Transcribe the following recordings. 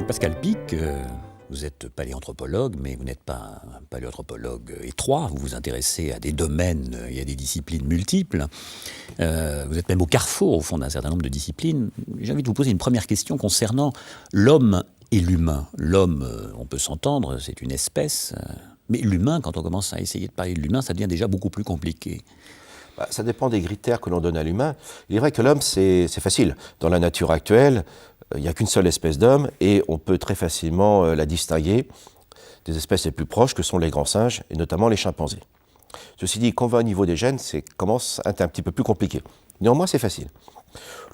Pascal Pic, vous êtes paléanthropologue, mais vous n'êtes pas un paléanthropologue étroit. Vous vous intéressez à des domaines et à des disciplines multiples. Vous êtes même au carrefour, au fond, d'un certain nombre de disciplines. J'ai envie de vous poser une première question concernant l'homme et l'humain. L'homme, on peut s'entendre, c'est une espèce. Mais l'humain, quand on commence à essayer de parler de l'humain, ça devient déjà beaucoup plus compliqué. Ça dépend des critères que l'on donne à l'humain. Il est vrai que l'homme, c'est facile. Dans la nature actuelle, il n'y a qu'une seule espèce d'homme et on peut très facilement la distinguer des espèces les plus proches que sont les grands singes et notamment les chimpanzés. Ceci dit, quand on va au niveau des gènes, ça commence à être un petit peu plus compliqué. Néanmoins, c'est facile.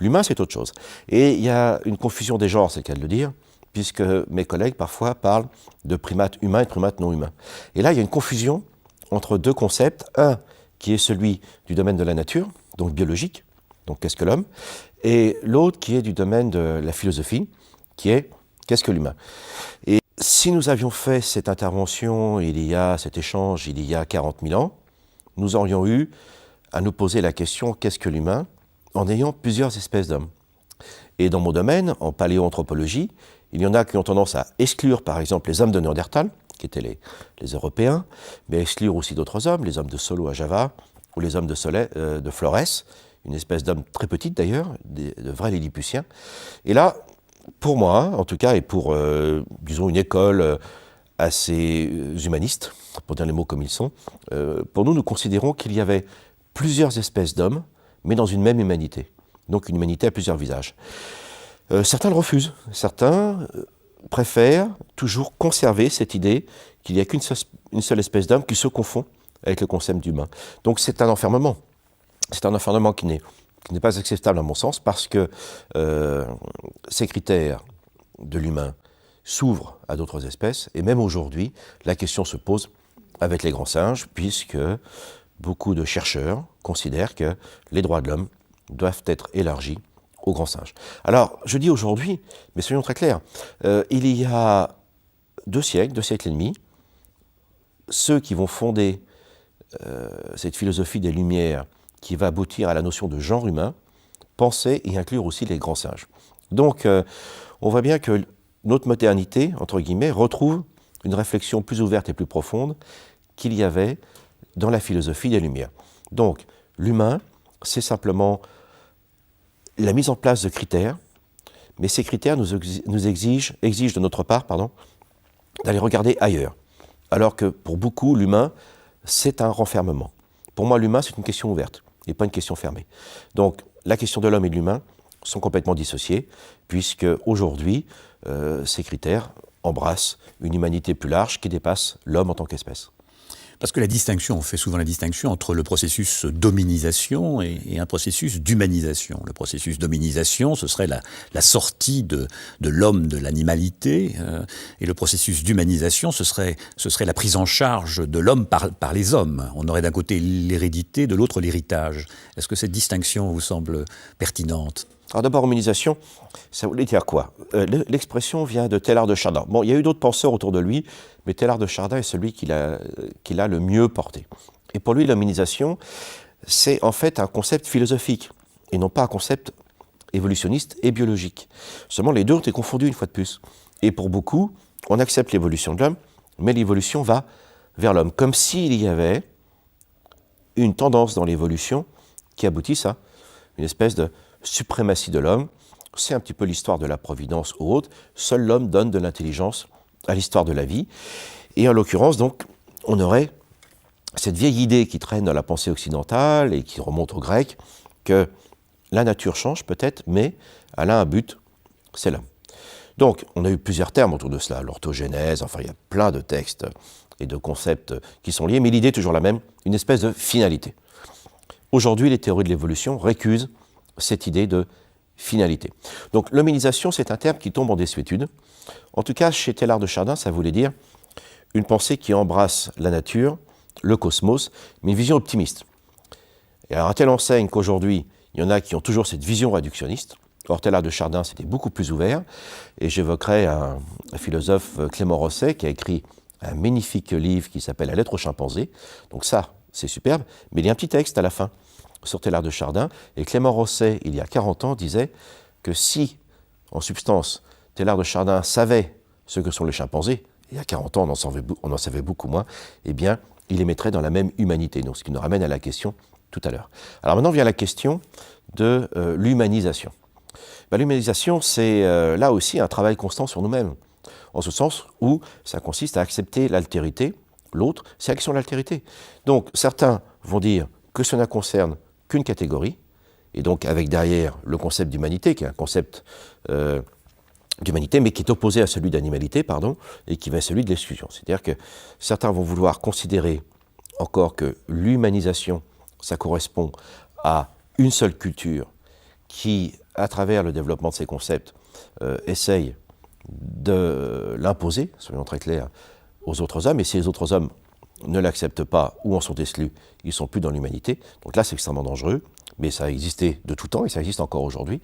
L'humain, c'est autre chose. Et il y a une confusion des genres, c'est le cas de le dire, puisque mes collègues parfois parlent de primates humains et de primates non humains. Et là, il y a une confusion entre deux concepts. Un qui est celui du domaine de la nature, donc biologique, donc qu'est-ce que l'homme, et l'autre qui est du domaine de la philosophie, qui est qu'est-ce que l'humain. Et si nous avions fait cette intervention, cet échange, il y a 40 000 ans, nous aurions eu à nous poser la question qu'est-ce que l'humain, en ayant plusieurs espèces d'hommes. Et dans mon domaine, en paléoanthropologie, il y en a qui ont tendance à exclure par exemple les hommes de Néandertal, qui étaient les Européens, mais exclure aussi d'autres hommes, les hommes de Solo à Java, ou les hommes de Flores, une espèce d'homme très petite d'ailleurs, de vrais Lilliputiens. Et là, pour moi, en tout cas, et pour, disons, une école assez humaniste, pour dire les mots comme ils sont, pour nous considérons qu'il y avait plusieurs espèces d'hommes, mais dans une même humanité. Donc une humanité à plusieurs visages. Certains le refusent, certains préfèrent toujours conserver cette idée qu'il n'y a qu'une seule espèce d'homme qui se confond avec le concept d'humain. Donc c'est un enfermement. C'est un enfermement qui n'est pas acceptable à mon sens parce que ces critères de l'humain s'ouvrent à d'autres espèces et même aujourd'hui, la question se pose avec les grands singes puisque beaucoup de chercheurs considèrent que les droits de l'homme doivent être élargis aux grands singes. Alors, je dis aujourd'hui, mais soyons très clairs, il y a 2 siècles et demi, ceux qui vont fonder cette philosophie des Lumières qui va aboutir à la notion de genre humain, pensaient y inclure aussi les grands singes. Donc, on voit bien que notre modernité, entre guillemets, retrouve une réflexion plus ouverte et plus profonde qu'il y avait dans la philosophie des Lumières. Donc, l'humain, c'est simplement la mise en place de critères, mais ces critères nous exigent de notre part d'aller regarder ailleurs. Alors que pour beaucoup, l'humain, c'est un renfermement. Pour moi, l'humain, c'est une question ouverte et pas une question fermée. Donc, la question de l'homme et de l'humain sont complètement dissociées, puisque aujourd'hui, ces critères embrassent une humanité plus large qui dépasse l'homme en tant qu'espèce. Parce que on fait souvent la distinction entre le processus d'hominisation et un processus d'humanisation. Le processus d'hominisation, ce serait la sortie de l'homme de l'animalité, et le processus d'humanisation, ce serait la prise en charge de l'homme par les hommes. On aurait d'un côté l'hérédité, de l'autre l'héritage. Est-ce que cette distinction vous semble pertinente ? Alors d'abord, hominisation, ça voulait dire quoi ? L'expression vient de Teilhard de Chardin. Bon, il y a eu d'autres penseurs autour de lui, mais Teilhard de Chardin est celui qui l'a le mieux porté. Et pour lui, l'hominisation, c'est en fait un concept philosophique, et non pas un concept évolutionniste et biologique. Seulement, les deux ont été confondus une fois de plus. Et pour beaucoup, on accepte l'évolution de l'homme, mais l'évolution va vers l'homme, comme s'il y avait une tendance dans l'évolution qui aboutisse à une espèce de suprématie de l'homme. C'est un petit peu l'histoire de la providence ou autre. Seul l'homme donne de l'intelligence à l'histoire de la vie. Et en l'occurrence, donc, on aurait cette vieille idée qui traîne dans la pensée occidentale et qui remonte aux Grecs, que la nature change peut-être, mais elle a un but, c'est l'homme. Donc, on a eu plusieurs termes autour de cela, l'orthogénèse, enfin, il y a plein de textes et de concepts qui sont liés, mais l'idée est toujours la même, une espèce de finalité. Aujourd'hui, les théories de l'évolution récusent cette idée de finalité. Donc l'hominisation, c'est un terme qui tombe en désuétude. En tout cas, chez Teilhard de Chardin, ça voulait dire une pensée qui embrasse la nature, le cosmos, mais une vision optimiste. Et alors à telle enseigne qu'aujourd'hui, il y en a qui ont toujours cette vision réductionniste. Or, Teilhard de Chardin, c'était beaucoup plus ouvert. Et j'évoquerai un philosophe, Clément Rosset, qui a écrit un magnifique livre qui s'appelle « La lettre aux chimpanzés ». Donc ça, c'est superbe. Mais il y a un petit texte à la fin sur Teilhard de Chardin, et Clément Rosset, il y a 40 ans, disait que si, en substance, Teilhard de Chardin savait ce que sont les chimpanzés, il y a 40 ans on en savait beaucoup moins, eh bien, il les mettrait dans la même humanité. Donc, ce qui nous ramène à la question tout à l'heure. Alors maintenant vient la question de l'humanisation. L'humanisation, c'est là aussi un travail constant sur nous-mêmes, en ce sens où ça consiste à accepter l'altérité, l'autre, c'est l'action de l'altérité. Donc certains vont dire que cela ne concerne qu'une catégorie, et donc avec derrière le concept d'humanité, qui est un concept d'humanité, mais qui est opposé à celui d'animalité, pardon, et qui va être celui de l'exclusion. C'est-à-dire que certains vont vouloir considérer encore que l'humanisation, ça correspond à une seule culture qui, à travers le développement de ces concepts, essaye de l'imposer, soyons très clairs, aux autres hommes, et si les autres hommes ne l'acceptent pas ou en sont exclus, ils ne sont plus dans l'humanité. Donc là, c'est extrêmement dangereux, mais ça a existé de tout temps et ça existe encore aujourd'hui.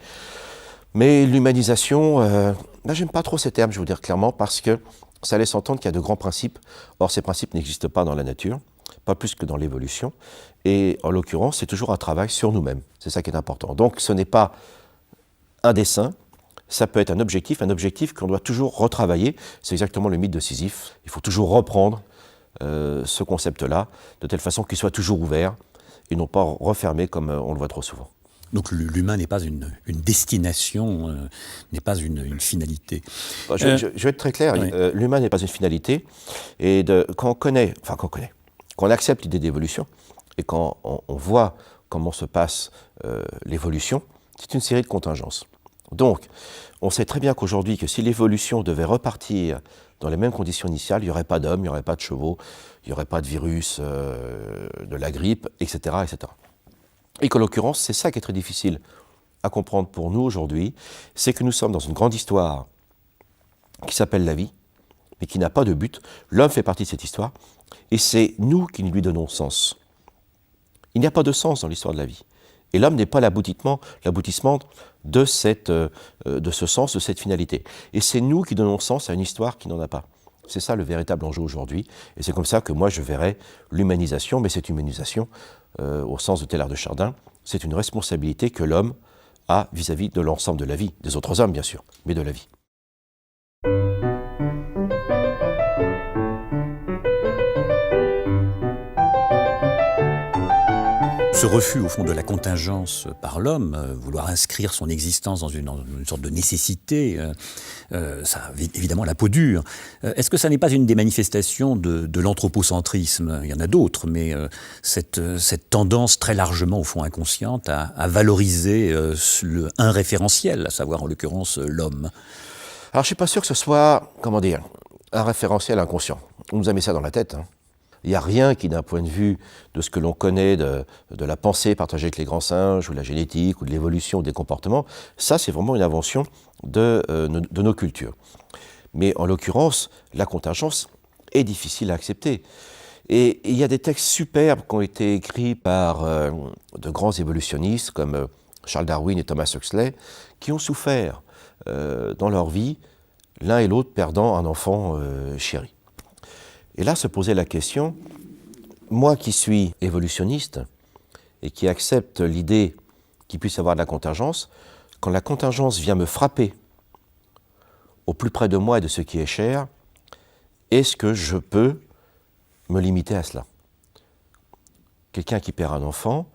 Mais l'humanisation, j'aime pas trop ces termes, je vais vous dire clairement, parce que ça laisse entendre qu'il y a de grands principes. Or, ces principes n'existent pas dans la nature, pas plus que dans l'évolution. Et en l'occurrence, c'est toujours un travail sur nous-mêmes. C'est ça qui est important. Donc, ce n'est pas un dessein, ça peut être un objectif qu'on doit toujours retravailler. C'est exactement le mythe de Sisyphe. Il faut toujours reprendre ce concept-là, de telle façon qu'il soit toujours ouvert et non pas refermé comme on le voit trop souvent. Donc l'humain n'est pas une destination, n'est pas une finalité. Je vais être très clair, oui. L'humain n'est pas une finalité, et quand on accepte l'idée d'évolution, et quand on voit comment se passe l'évolution, c'est une série de contingences. Donc, on sait très bien qu'aujourd'hui, que si l'évolution devait repartir dans les mêmes conditions initiales, il n'y aurait pas d'hommes, il n'y aurait pas de chevaux, il n'y aurait pas de virus, de la grippe, etc., etc. Et qu'en l'occurrence, c'est ça qui est très difficile à comprendre pour nous aujourd'hui, c'est que nous sommes dans une grande histoire qui s'appelle la vie, mais qui n'a pas de but. L'homme fait partie de cette histoire, et c'est nous qui lui donnons sens. Il n'y a pas de sens dans l'histoire de la vie. Et l'homme n'est pas l'aboutissement de ce sens, de cette finalité. Et c'est nous qui donnons sens à une histoire qui n'en a pas. C'est ça le véritable enjeu aujourd'hui. Et c'est comme ça que moi je verrais l'humanisation, mais cette humanisation, au sens de Teilhard de Chardin, c'est une responsabilité que l'homme a vis-à-vis de l'ensemble de la vie, des autres hommes bien sûr, mais de la vie. Ce refus, au fond, de la contingence par l'homme, vouloir inscrire son existence dans une sorte de nécessité, ça a évidemment la peau dure. Est-ce que ça n'est pas une des manifestations de l'anthropocentrisme ? Il y en a d'autres, mais cette tendance très largement, au fond, inconsciente à valoriser un référentiel, à savoir en l'occurrence l'homme. Alors je ne suis pas sûr que ce soit, un référentiel inconscient. On nous a mis ça dans la tête, hein. Il n'y a rien qui, d'un point de vue de ce que l'on connaît de la pensée partagée avec les grands singes, ou de la génétique, ou de l'évolution, ou des comportements, ça c'est vraiment une invention de nos cultures. Mais en l'occurrence, la contingence est difficile à accepter. Et il y a des textes superbes qui ont été écrits par de grands évolutionnistes comme Charles Darwin et Thomas Huxley, qui ont souffert dans leur vie, l'un et l'autre perdant un enfant chéri. Et là se posait la question, moi qui suis évolutionniste et qui accepte l'idée qu'il puisse y avoir de la contingence, quand la contingence vient me frapper au plus près de moi et de ce qui est cher, est-ce que je peux me limiter à cela ? Quelqu'un qui perd un enfant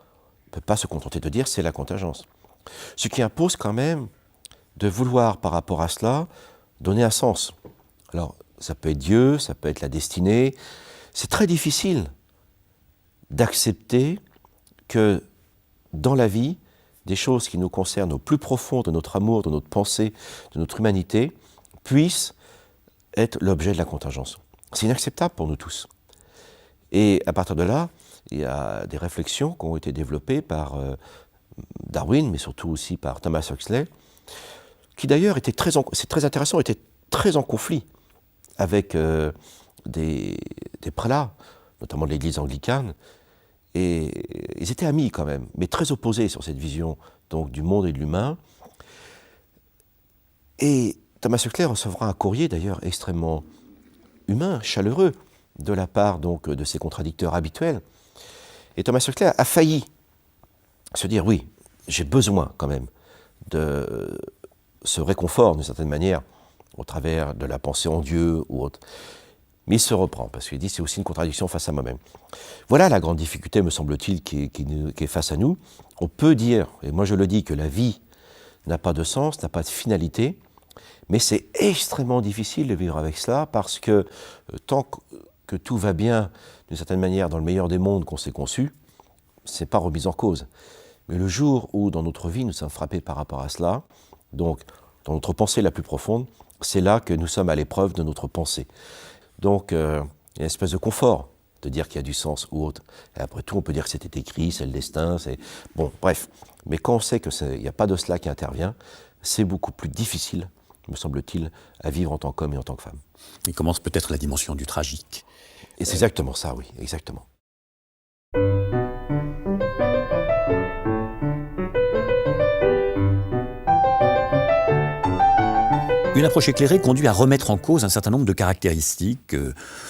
ne peut pas se contenter de dire c'est la contingence. Ce qui impose quand même de vouloir par rapport à cela donner un sens. Alors, ça peut être Dieu, ça peut être la destinée. C'est très difficile d'accepter que dans la vie, des choses qui nous concernent au plus profond de notre amour, de notre pensée, de notre humanité, puissent être l'objet de la contingence. C'est inacceptable pour nous tous. Et à partir de là, il y a des réflexions qui ont été développées par Darwin, mais surtout aussi par Thomas Huxley, qui d'ailleurs c'est très intéressant, étaient très en conflit avec des prélats, notamment de l'église anglicane, et ils étaient amis quand même, mais très opposés sur cette vision donc, du monde et de l'humain. Et Thomas Huxley recevra un courrier d'ailleurs extrêmement humain, chaleureux, de la part donc, de ses contradicteurs habituels. Et Thomas Huxley a failli se dire, oui, j'ai besoin quand même de ce réconfort d'une certaine manière au travers de la pensée en Dieu ou autre. Mais il se reprend, parce qu'il dit c'est aussi une contradiction face à moi-même. Voilà la grande difficulté, me semble-t-il, qui est face à nous. On peut dire, et moi je le dis, que la vie n'a pas de sens, n'a pas de finalité, mais c'est extrêmement difficile de vivre avec cela, parce que tant que tout va bien, d'une certaine manière, dans le meilleur des mondes qu'on s'est conçu, c'est pas remis en cause. Mais le jour où, dans notre vie, nous sommes frappés par rapport à cela, donc dans notre pensée la plus profonde, c'est là que nous sommes à l'épreuve de notre pensée. Donc, il y a une espèce de confort de dire qu'il y a du sens ou autre. Et après tout, on peut dire que c'était écrit, c'est le destin, c'est... Bon, bref. Mais quand on sait qu'il n'y a pas de cela qui intervient, c'est beaucoup plus difficile, me semble-t-il, à vivre en tant qu'homme et en tant que femme. Il commence peut-être la dimension du tragique. Et c'est exactement ça, oui, exactement. Une approche éclairée conduit à remettre en cause un certain nombre de caractéristiques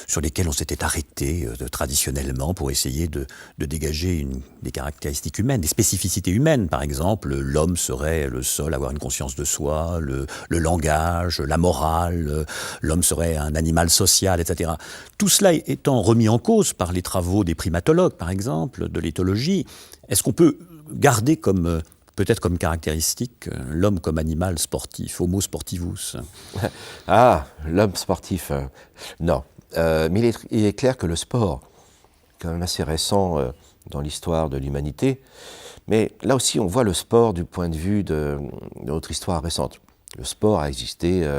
sur lesquelles on s'était arrêté traditionnellement pour essayer de dégager des caractéristiques humaines, des spécificités humaines. Par exemple, l'homme serait le seul à avoir une conscience de soi, le langage, la morale, l'homme serait un animal social, etc. Tout cela étant remis en cause par les travaux des primatologues, par exemple, de l'éthologie, est-ce qu'on peut garder peut-être comme caractéristique, l'homme comme animal sportif, homo sportivus. Ah, l'homme sportif, non. Mais il est clair que le sport, quand même assez récent dans l'histoire de l'humanité, mais là aussi on voit le sport du point de vue de notre histoire récente. Le sport a existé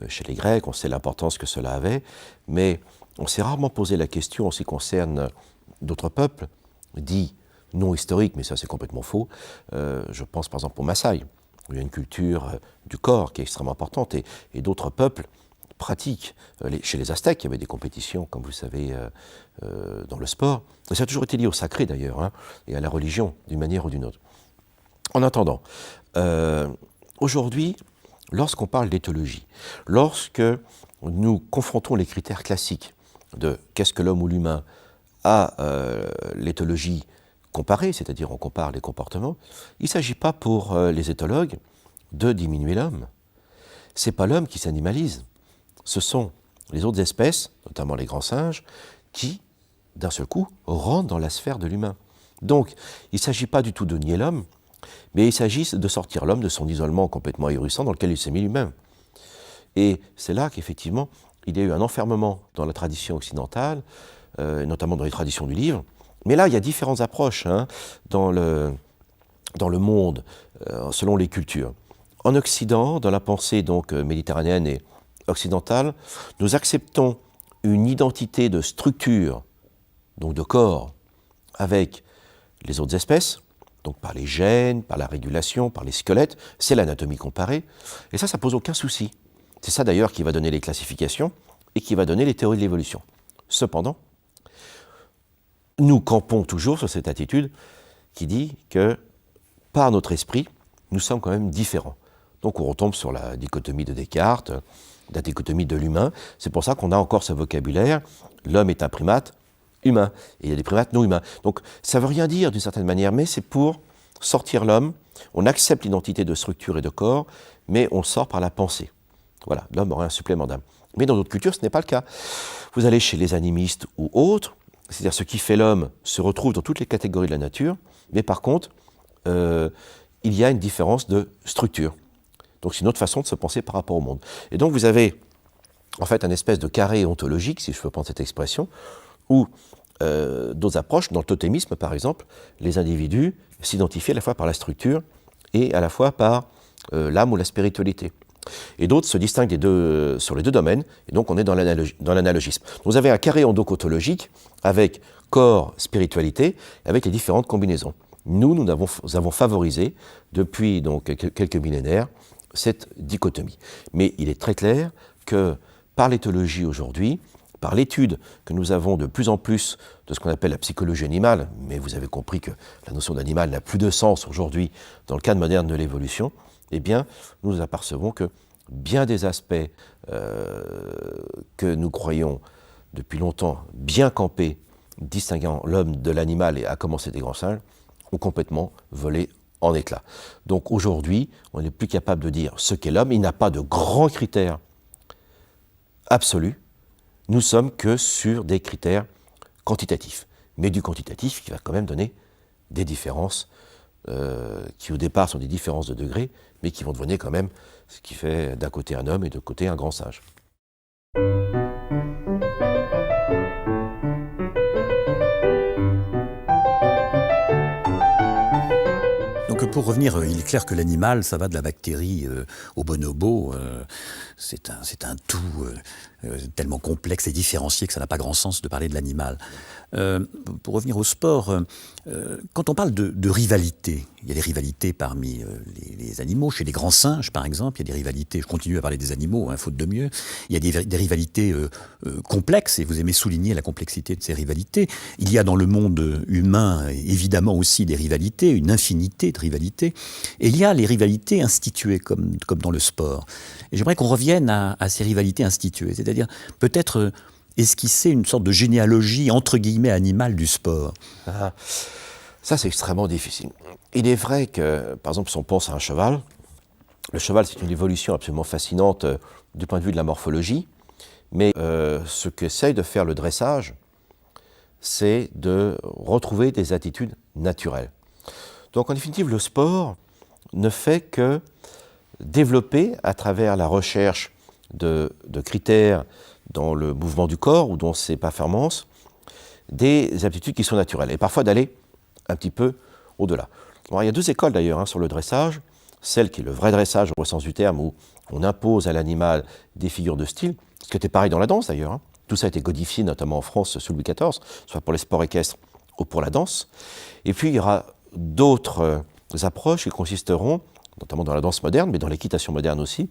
chez les Grecs, on sait l'importance que cela avait, mais on s'est rarement posé la question en ce qui concerne d'autres peuples, dits non historique, mais ça c'est complètement faux. Je pense par exemple aux Maasai, où il y a une culture du corps qui est extrêmement importante, et d'autres peuples pratiquent. Chez les Aztèques, il y avait des compétitions, comme vous savez, dans le sport. Et ça a toujours été lié au sacré d'ailleurs, hein, et à la religion, d'une manière ou d'une autre. En attendant, aujourd'hui, lorsqu'on parle d'éthologie, lorsque nous confrontons les critères classiques de qu'est-ce que l'homme ou l'humain à l'éthologie comparée, c'est-à-dire on compare les comportements, il ne s'agit pas pour les éthologues de diminuer l'homme. Ce n'est pas l'homme qui s'animalise, ce sont les autres espèces, notamment les grands singes, qui, d'un seul coup, rentrent dans la sphère de l'humain. Donc, il ne s'agit pas du tout de nier l'homme, mais il s'agit de sortir l'homme de son isolement complètement ahurissant dans lequel il s'est mis lui-même. Et c'est là qu'effectivement, il y a eu un enfermement dans la tradition occidentale, notamment dans les traditions du livre. Mais là, il y a différentes approches hein, dans le monde, selon les cultures. En Occident, dans la pensée donc méditerranéenne et occidentale, nous acceptons une identité de structure, donc de corps, avec les autres espèces, donc par les gènes, par la régulation, par les squelettes, c'est l'anatomie comparée, et ça pose aucun souci. C'est ça d'ailleurs qui va donner les classifications et qui va donner les théories de l'évolution. Cependant, nous campons toujours sur cette attitude qui dit que, par notre esprit, nous sommes quand même différents. Donc on retombe sur la dichotomie de Descartes, la dichotomie de l'humain. C'est pour ça qu'on a encore ce vocabulaire, l'homme est un primate humain, et il y a des primates non humains. Donc ça ne veut rien dire d'une certaine manière, mais c'est pour sortir l'homme, on accepte l'identité de structure et de corps, mais on sort par la pensée. Voilà, l'homme aurait un supplément d'âme. Mais dans d'autres cultures, ce n'est pas le cas. Vous allez chez les animistes ou autres, c'est-à-dire ce qui fait l'homme se retrouve dans toutes les catégories de la nature, mais par contre, il y a une différence de structure. Donc c'est une autre façon de se penser par rapport au monde. Et donc vous avez en fait un espèce de carré ontologique, si je peux prendre cette expression, où d'autres approches, dans le totémisme par exemple, les individus s'identifient à la fois par la structure et à la fois par l'âme ou la spiritualité. Et d'autres se distinguent sur les deux domaines, et donc on est dans l'analogisme. Vous avez un carré endocontologique avec corps, spiritualité, avec les différentes combinaisons. Nous avons favorisé, depuis donc quelques millénaires, cette dichotomie. Mais il est très clair que par l'éthologie aujourd'hui, par l'étude que nous avons de plus en plus de ce qu'on appelle la psychologie animale, mais vous avez compris que la notion d'animal n'a plus de sens aujourd'hui dans le cadre moderne de l'évolution, eh bien, nous apercevons que bien des aspects que nous croyons depuis longtemps bien campés, distinguant l'homme de l'animal et à commencer des grands singes, ont complètement volé en éclats. Donc aujourd'hui, on n'est plus capable de dire ce qu'est l'homme. Il n'a pas de grands critères absolue, nous sommes que sur des critères quantitatifs. Mais du quantitatif qui va quand même donner des différences qui au départ sont des différences de degrés, mais qui vont devenir quand même ce qui fait d'un côté un homme et de l'autre côté un grand singe. Donc pour revenir, il est clair que l'animal, ça va de la bactérie au bonobo. C'est un tout tellement complexe et différencié que ça n'a pas grand sens de parler de l'animal. Pour revenir au sport, quand on parle de rivalité, il y a des rivalités parmi les animaux. Chez les grands singes, par exemple, il y a des rivalités. Je continue à parler des animaux, faute de mieux. Il y a des rivalités complexes, et vous aimez souligner la complexité de ces rivalités. Il y a dans le monde humain, évidemment aussi des rivalités, une infinité de rivalités. Et il y a les rivalités instituées, comme dans le sport. Et j'aimerais qu'on revienne à ces rivalités instituées, c'est-à-dire peut-être esquisser une sorte de généalogie, entre guillemets, animale du sport. Ah, ça, c'est extrêmement difficile. Il est vrai que, par exemple, si on pense à un cheval, le cheval, c'est une évolution absolument fascinante du point de vue de la morphologie, mais ce qu'essaye de faire le dressage, c'est de retrouver des attitudes naturelles. Donc, en définitive, le sport ne fait que développer, à travers la recherche de critères dans le mouvement du corps ou dans ses performances, des aptitudes qui sont naturelles, et parfois d'aller un petit peu au-delà. Alors, il y a deux écoles d'ailleurs sur le dressage, celle qui est le vrai dressage au sens du terme, où on impose à l'animal des figures de style, ce qui était pareil dans la danse d'ailleurs. Tout ça a été codifié notamment en France sous Louis XIV, soit pour les sports équestres ou pour la danse. Et puis il y aura d'autres approches qui consisteront, notamment dans la danse moderne, mais dans l'équitation moderne aussi,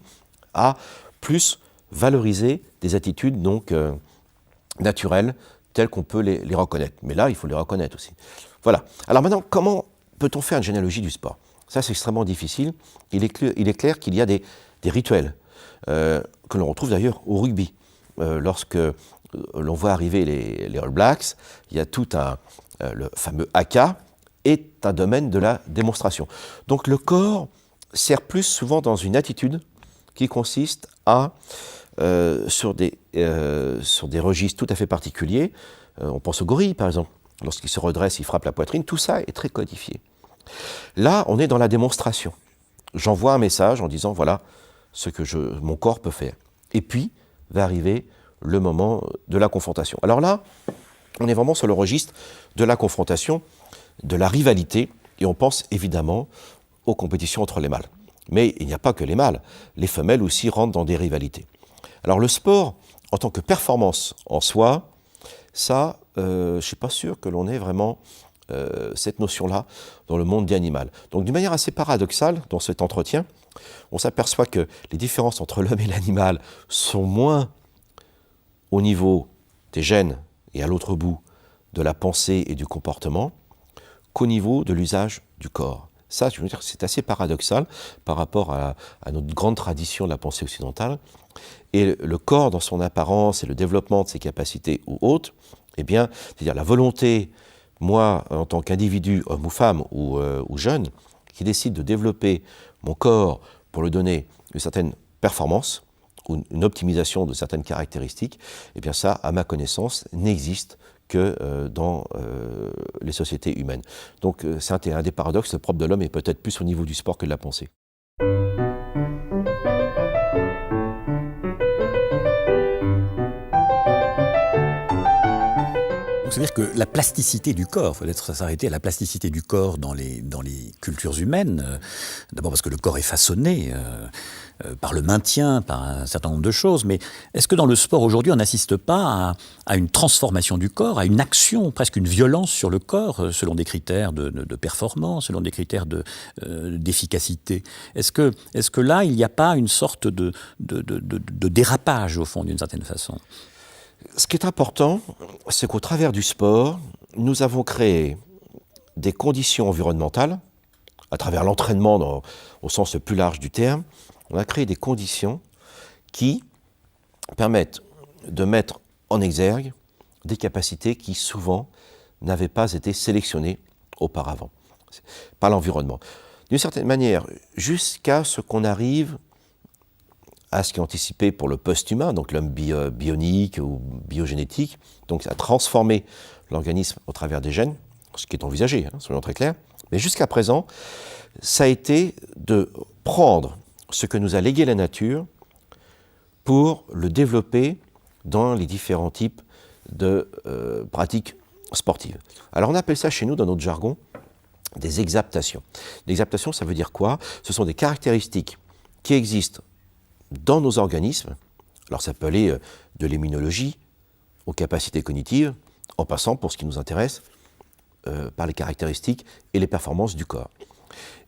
à plus valoriser des attitudes donc naturelles telles qu'on peut les reconnaître. Mais là, il faut les reconnaître aussi. Voilà. Alors maintenant, comment peut-on faire une généalogie du sport? Ça, c'est extrêmement difficile. Il est clair qu'il y a des rituels que l'on retrouve d'ailleurs au rugby. Lorsque l'on voit arriver les All Blacks, il y a tout le fameux haka est un domaine de la démonstration. Donc le corps sert plus souvent dans une attitude qui consiste à sur des registres tout à fait particuliers. On pense au gorille, par exemple. Lorsqu'il se redresse, il frappe la poitrine. Tout ça est très codifié. Là, on est dans la démonstration. J'envoie un message en disant, voilà ce que mon corps peut faire. Et puis, va arriver le moment de la confrontation. Alors là, on est vraiment sur le registre de la confrontation, de la rivalité, et on pense évidemment aux compétitions entre les mâles. Mais il n'y a pas que les mâles. Les femelles aussi rentrent dans des rivalités. Alors le sport, en tant que performance en soi, ça, je ne suis pas sûr que l'on ait vraiment cette notion-là dans le monde animal. Donc d'une manière assez paradoxale, dans cet entretien, on s'aperçoit que les différences entre l'homme et l'animal sont moins au niveau des gènes et à l'autre bout de la pensée et du comportement qu'au niveau de l'usage du corps. Ça, je veux dire, c'est assez paradoxal par rapport à notre grande tradition de la pensée occidentale. Et le corps, dans son apparence et le développement de ses capacités ou autres, eh bien, c'est-à-dire la volonté, moi, en tant qu'individu, homme ou femme ou jeune, qui décide de développer mon corps pour lui donner une certaine performance ou une optimisation de certaines caractéristiques, eh bien ça, à ma connaissance, n'existe que dans les sociétés humaines. Donc c'est un des paradoxes, le propre de l'homme est peut-être plus au niveau du sport que de la pensée. C'est-à-dire que la plasticité du corps, il faut peut-être s'arrêter à la plasticité du corps dans les cultures humaines, d'abord parce que le corps est façonné par le maintien, par un certain nombre de choses, mais est-ce que dans le sport aujourd'hui on n'assiste pas à une transformation du corps, à une action, presque une violence sur le corps, selon des critères de performance, selon des critères d'efficacité? Est-ce que là il n'y a pas une sorte de dérapage au fond d'une certaine façon? Ce qui est important, c'est qu'au travers du sport, nous avons créé des conditions environnementales, à travers l'entraînement au sens le plus large du terme, on a créé des conditions qui permettent de mettre en exergue des capacités qui souvent n'avaient pas été sélectionnées auparavant par l'environnement. D'une certaine manière, jusqu'à ce qu'on arrive à ce qui est anticipé pour le post-humain, donc l'homme bionique ou biogénétique, donc à transformer l'organisme au travers des gènes, ce qui est envisagé, soyons très clairs. Mais jusqu'à présent, ça a été de prendre ce que nous a légué la nature pour le développer dans les différents types de pratiques sportives. Alors on appelle ça chez nous, dans notre jargon, des exaptations. L'exaptation, ça veut dire quoi? Ce sont des caractéristiques qui existent dans nos organismes. Alors ça peut aller de l'immunologie aux capacités cognitives, en passant, pour ce qui nous intéresse, par les caractéristiques et les performances du corps.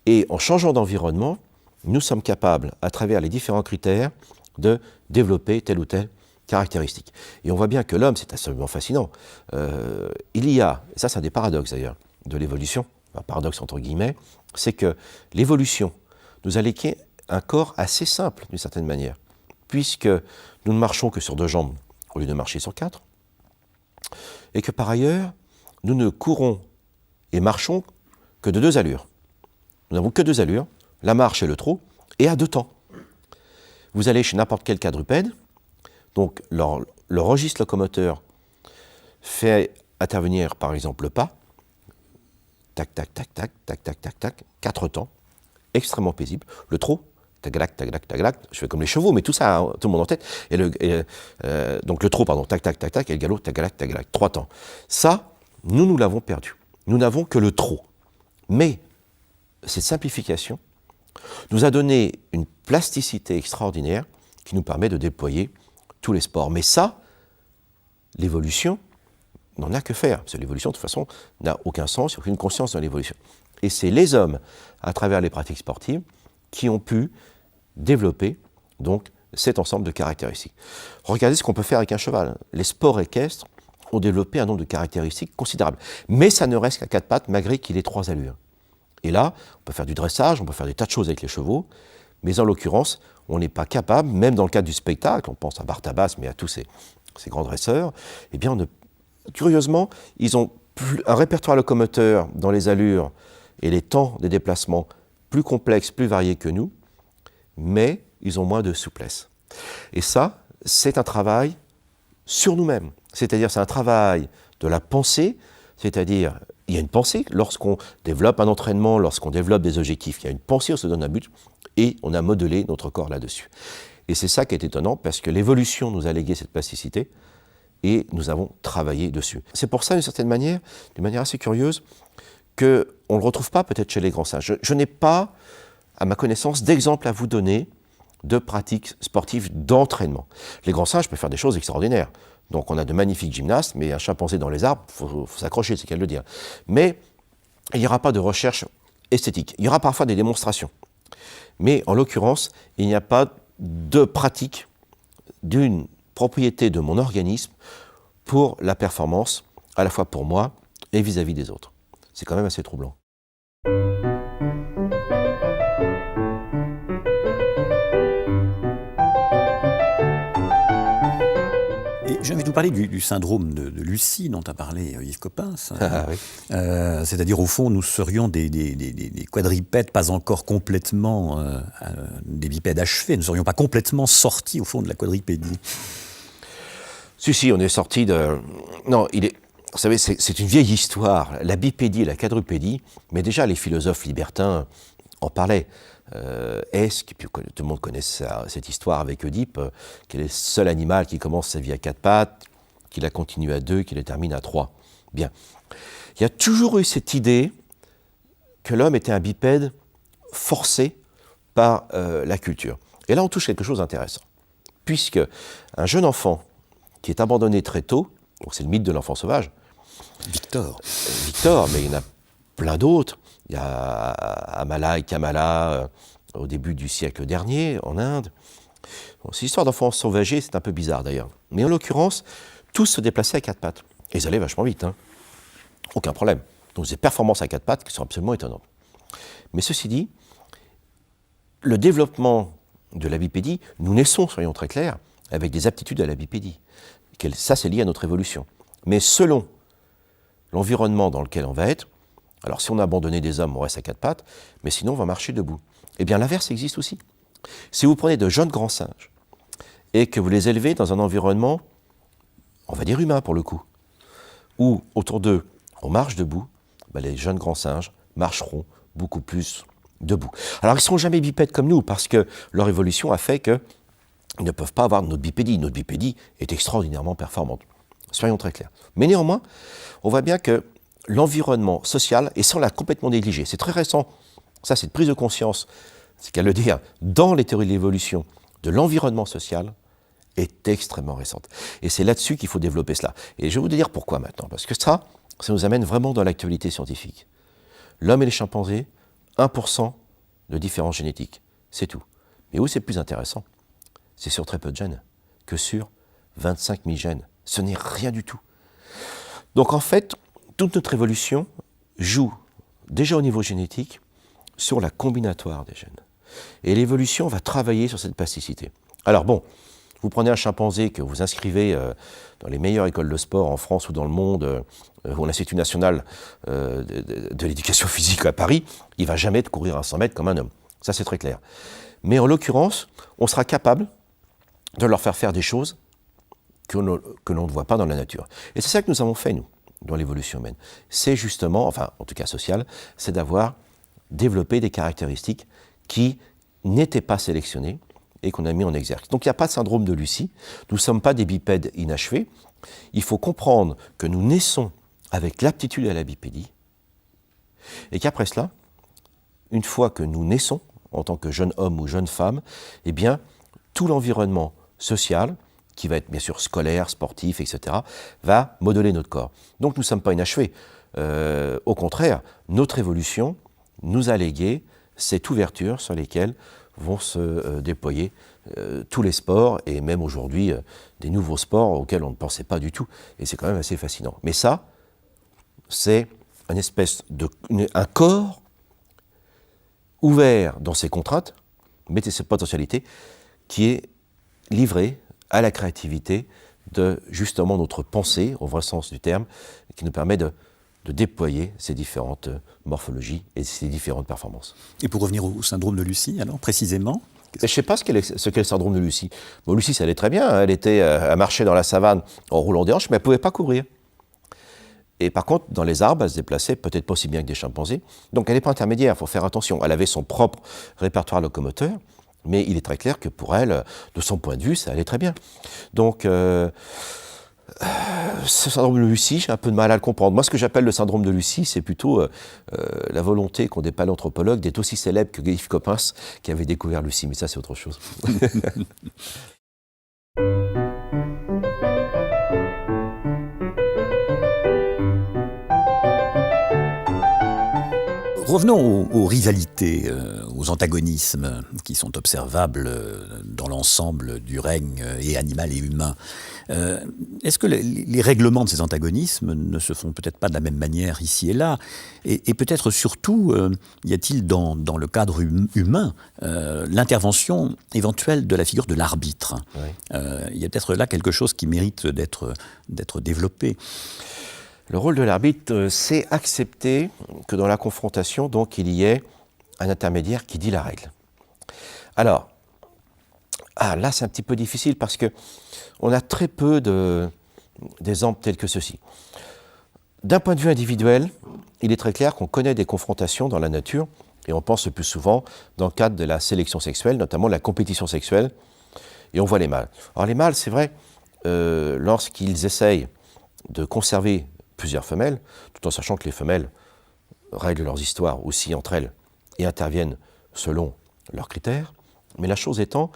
Et en changeant d'environnement, nous sommes capables, à travers les différents critères, de développer telle ou telle caractéristique. Et on voit bien que l'homme, c'est absolument fascinant. Il y a, et ça c'est un des paradoxes d'ailleurs, de l'évolution, un paradoxe entre guillemets, c'est que l'évolution nous a légué un corps assez simple d'une certaine manière, puisque nous ne marchons que sur 2 jambes au lieu de marcher sur 4, et que par ailleurs, nous ne courons et marchons que de 2 allures. Nous n'avons que 2 allures, la marche et le trot, et à 2 temps. Vous allez chez n'importe quel quadrupède, donc le registre locomoteur fait intervenir par exemple le pas, tac, tac, tac, tac, tac, tac, tac, tac, 4 temps, extrêmement paisible. Le trot, tac, tac, tac, tac, tac, je fais comme les chevaux, mais tout ça, tout le monde en tête. Donc le trot, pardon, tac, tac, tac, tac, et le galop, tac, tac, tac, tac, 3 temps. Ça, nous l'avons perdu. Nous n'avons que le trot. Mais cette simplification nous a donné une plasticité extraordinaire qui nous permet de déployer tous les sports. Mais ça, l'évolution n'en a que faire. Parce que l'évolution, de toute façon, n'a aucun sens, il n'y a aucune conscience dans l'évolution. Et c'est les hommes, à travers les pratiques sportives, qui ont pu développer donc cet ensemble de caractéristiques. Regardez ce qu'on peut faire avec un cheval. Les sports équestres ont développé un nombre de caractéristiques considérables. Mais ça ne reste qu'à 4 pattes, malgré qu'il ait 3 allures. Et là, on peut faire du dressage, on peut faire des tas de choses avec les chevaux, mais en l'occurrence, on n'est pas capable, même dans le cadre du spectacle, on pense à Bartabas, mais à tous ces grands dresseurs, eh bien, curieusement, ils ont un répertoire locomoteur dans les allures et les temps des déplacements plus complexes, plus variés que nous, mais ils ont moins de souplesse. Et ça, c'est un travail sur nous-mêmes. C'est-à-dire, c'est un travail de la pensée, c'est-à-dire, il y a une pensée lorsqu'on développe un entraînement, lorsqu'on développe des objectifs, il y a une pensée, on se donne un but, et on a modelé notre corps là-dessus. Et c'est ça qui est étonnant, parce que l'évolution nous a légué cette plasticité, et nous avons travaillé dessus. C'est pour ça, d'une certaine manière, d'une manière assez curieuse, qu'on ne le retrouve pas peut-être chez les grands singes. Je n'ai pas, à ma connaissance, d'exemple à vous donner de pratiques sportives d'entraînement. Les grands singes peuvent faire des choses extraordinaires. Donc on a de magnifiques gymnastes, mais un chimpanzé dans les arbres, il faut s'accrocher, c'est qu'à le dire. Mais il n'y aura pas de recherche esthétique. Il y aura parfois des démonstrations. Mais en l'occurrence, il n'y a pas de pratique d'une propriété de mon organisme pour la performance, à la fois pour moi et vis-à-vis des autres. C'est quand même assez troublant. J'ai envie de vous parler du syndrome de Lucie dont a parlé Yves Coppens. Oui. C'est-à-dire, au fond, nous serions des quadripèdes pas encore complètement des bipèdes achevés. Nous ne serions pas complètement sortis, au fond, de la quadripédie. Si, on est sorti de... Non, vous savez, c'est une vieille histoire. La bipédie et la quadrupédie, mais déjà les philosophes libertins en parlaient. Puis tout le monde connaît cette histoire avec Oedipe, qui est le seul animal qui commence sa vie à 4 pattes, qui la continue à 2, qui la termine à 3. Bien. Il y a toujours eu cette idée que l'homme était un bipède forcé par la culture. Et là, on touche quelque chose d'intéressant. Puisque un jeune enfant qui est abandonné très tôt, donc c'est le mythe de l'enfant sauvage. Victor, mais il y en a plein d'autres. Il y a Amala et Kamala au début du siècle dernier, en Inde. Bon, ces histoires d'enfants sauvagés, c'est un peu bizarre d'ailleurs. Mais en l'occurrence, tous se déplaçaient à 4 pattes. Et ils allaient vachement vite, aucun problème. Donc des performances à 4 pattes qui sont absolument étonnantes. Mais ceci dit, le développement de la bipédie, nous naissons, soyons très clairs, avec des aptitudes à la bipédie. Ça, c'est lié à notre évolution. Mais selon l'environnement dans lequel on va être, alors si on a abandonné des hommes, on reste à 4 pattes, mais sinon on va marcher debout. Eh bien l'inverse existe aussi. Si vous prenez de jeunes grands singes et que vous les élevez dans un environnement, on va dire humain pour le coup, où autour d'eux on marche debout, les jeunes grands singes marcheront beaucoup plus debout. Alors ils ne seront jamais bipèdes comme nous, parce que leur évolution a fait qu'ils ne peuvent pas avoir notre bipédie. Notre bipédie est extraordinairement performante. Soyons très clairs. Mais néanmoins, on voit bien que l'environnement social, et ça on l'a complètement négligé, c'est très récent, ça c'est une prise de conscience, c'est qu'à le dire, dans les théories de l'évolution, de l'environnement social, est extrêmement récente. Et c'est là-dessus qu'il faut développer cela. Et je vais vous dire pourquoi maintenant, parce que ça nous amène vraiment dans l'actualité scientifique. L'homme et les chimpanzés, 1% de différence génétique, c'est tout. Mais où c'est plus intéressant, c'est sur très peu de gènes, que sur 25 000 gènes. Ce n'est rien du tout. Donc en fait, toute notre évolution joue, déjà au niveau génétique, sur la combinatoire des gènes. Et l'évolution va travailler sur cette plasticité. Alors bon, vous prenez un chimpanzé que vous inscrivez dans les meilleures écoles de sport en France ou dans le monde, ou l'Institut national de l'éducation physique à Paris, il ne va jamais courir à 100 mètres comme un homme. Ça, c'est très clair. Mais en l'occurrence, on sera capable de leur faire des choses que l'on ne voit pas dans la nature. Et c'est ça que nous avons fait, nous, dans l'évolution humaine. C'est justement, enfin, en tout cas sociale, c'est d'avoir développé des caractéristiques qui n'étaient pas sélectionnées et qu'on a mis en exergue. Donc il n'y a pas de syndrome de Lucie, nous ne sommes pas des bipèdes inachevés. Il faut comprendre que nous naissons avec l'aptitude à la bipédie et qu'après cela, une fois que nous naissons en tant que jeune homme ou jeune femme, eh bien, tout l'environnement social, qui va être bien sûr scolaire, sportif, etc., va modeler notre corps. Donc nous ne sommes pas inachevés. Au contraire, notre évolution nous a légué cette ouverture sur lesquelles vont se déployer tous les sports, et même aujourd'hui des nouveaux sports auxquels on ne pensait pas du tout. Et c'est quand même assez fascinant. Mais ça, c'est un corps ouvert dans ses contraintes, mais ses potentialités, qui est livré à la créativité de justement notre pensée, au vrai sens du terme, qui nous permet de déployer ces différentes morphologies et ces différentes performances. Et pour revenir au syndrome de Lucie, alors, précisément? Je ne sais pas ce qu'est le syndrome de Lucie. Bon, Lucie, ça allait très bien, hein. Elle marchait dans la savane en roulant des hanches, mais elle ne pouvait pas courir. Et par contre, dans les arbres, elle se déplaçait peut-être pas aussi bien que des chimpanzés. Donc elle n'est pas intermédiaire, il faut faire attention. Elle avait son propre répertoire locomoteur, mais il est très clair que pour elle, de son point de vue, ça allait très bien. Donc, ce syndrome de Lucie, j'ai un peu de mal à le comprendre. Moi, ce que j'appelle le syndrome de Lucie, c'est plutôt la volonté qu'ont des paléanthropologues d'être aussi célèbres que Yves Coppens, qui avait découvert Lucie. Mais ça, c'est autre chose. Revenons aux rivalités, aux antagonismes qui sont observables dans l'ensemble du règne et animal et humain. Est-ce que les règlements de ces antagonismes ne se font peut-être pas de la même manière ici et là? Et peut-être surtout, y a-t-il dans le cadre humain l'intervention éventuelle de la figure de l'arbitre? Oui. Il y a peut-être là quelque chose qui mérite d'être développé. Le rôle de l'arbitre, c'est accepter que dans la confrontation, donc, il y ait un intermédiaire qui dit la règle. Alors, là, c'est un petit peu difficile parce qu'on a très peu d'exemples tels que ceci. D'un point de vue individuel, il est très clair qu'on connaît des confrontations dans la nature, et on pense le plus souvent dans le cadre de la sélection sexuelle, notamment la compétition sexuelle, et on voit les mâles. Alors les mâles, c'est vrai, lorsqu'ils essayent de conserver plusieurs femelles, tout en sachant que les femelles règlent leurs histoires aussi entre elles et interviennent selon leurs critères. Mais la chose étant,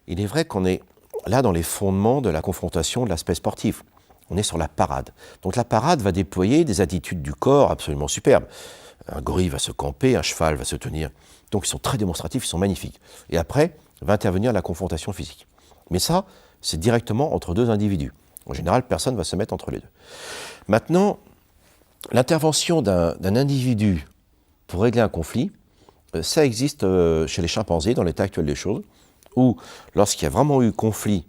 il est vrai qu'on est là dans les fondements de la confrontation de l'aspect sportif. On est sur la parade. Donc la parade va déployer des attitudes du corps absolument superbes. Un gorille va se camper, un cheval va se tenir. Donc ils sont très démonstratifs, ils sont magnifiques. Et après, va intervenir la confrontation physique. Mais ça, c'est directement entre deux individus. En général, personne ne va se mettre entre les deux. Maintenant, l'intervention d'un individu pour régler un conflit, ça existe chez les chimpanzés dans l'état actuel des choses, où lorsqu'il y a vraiment eu conflit,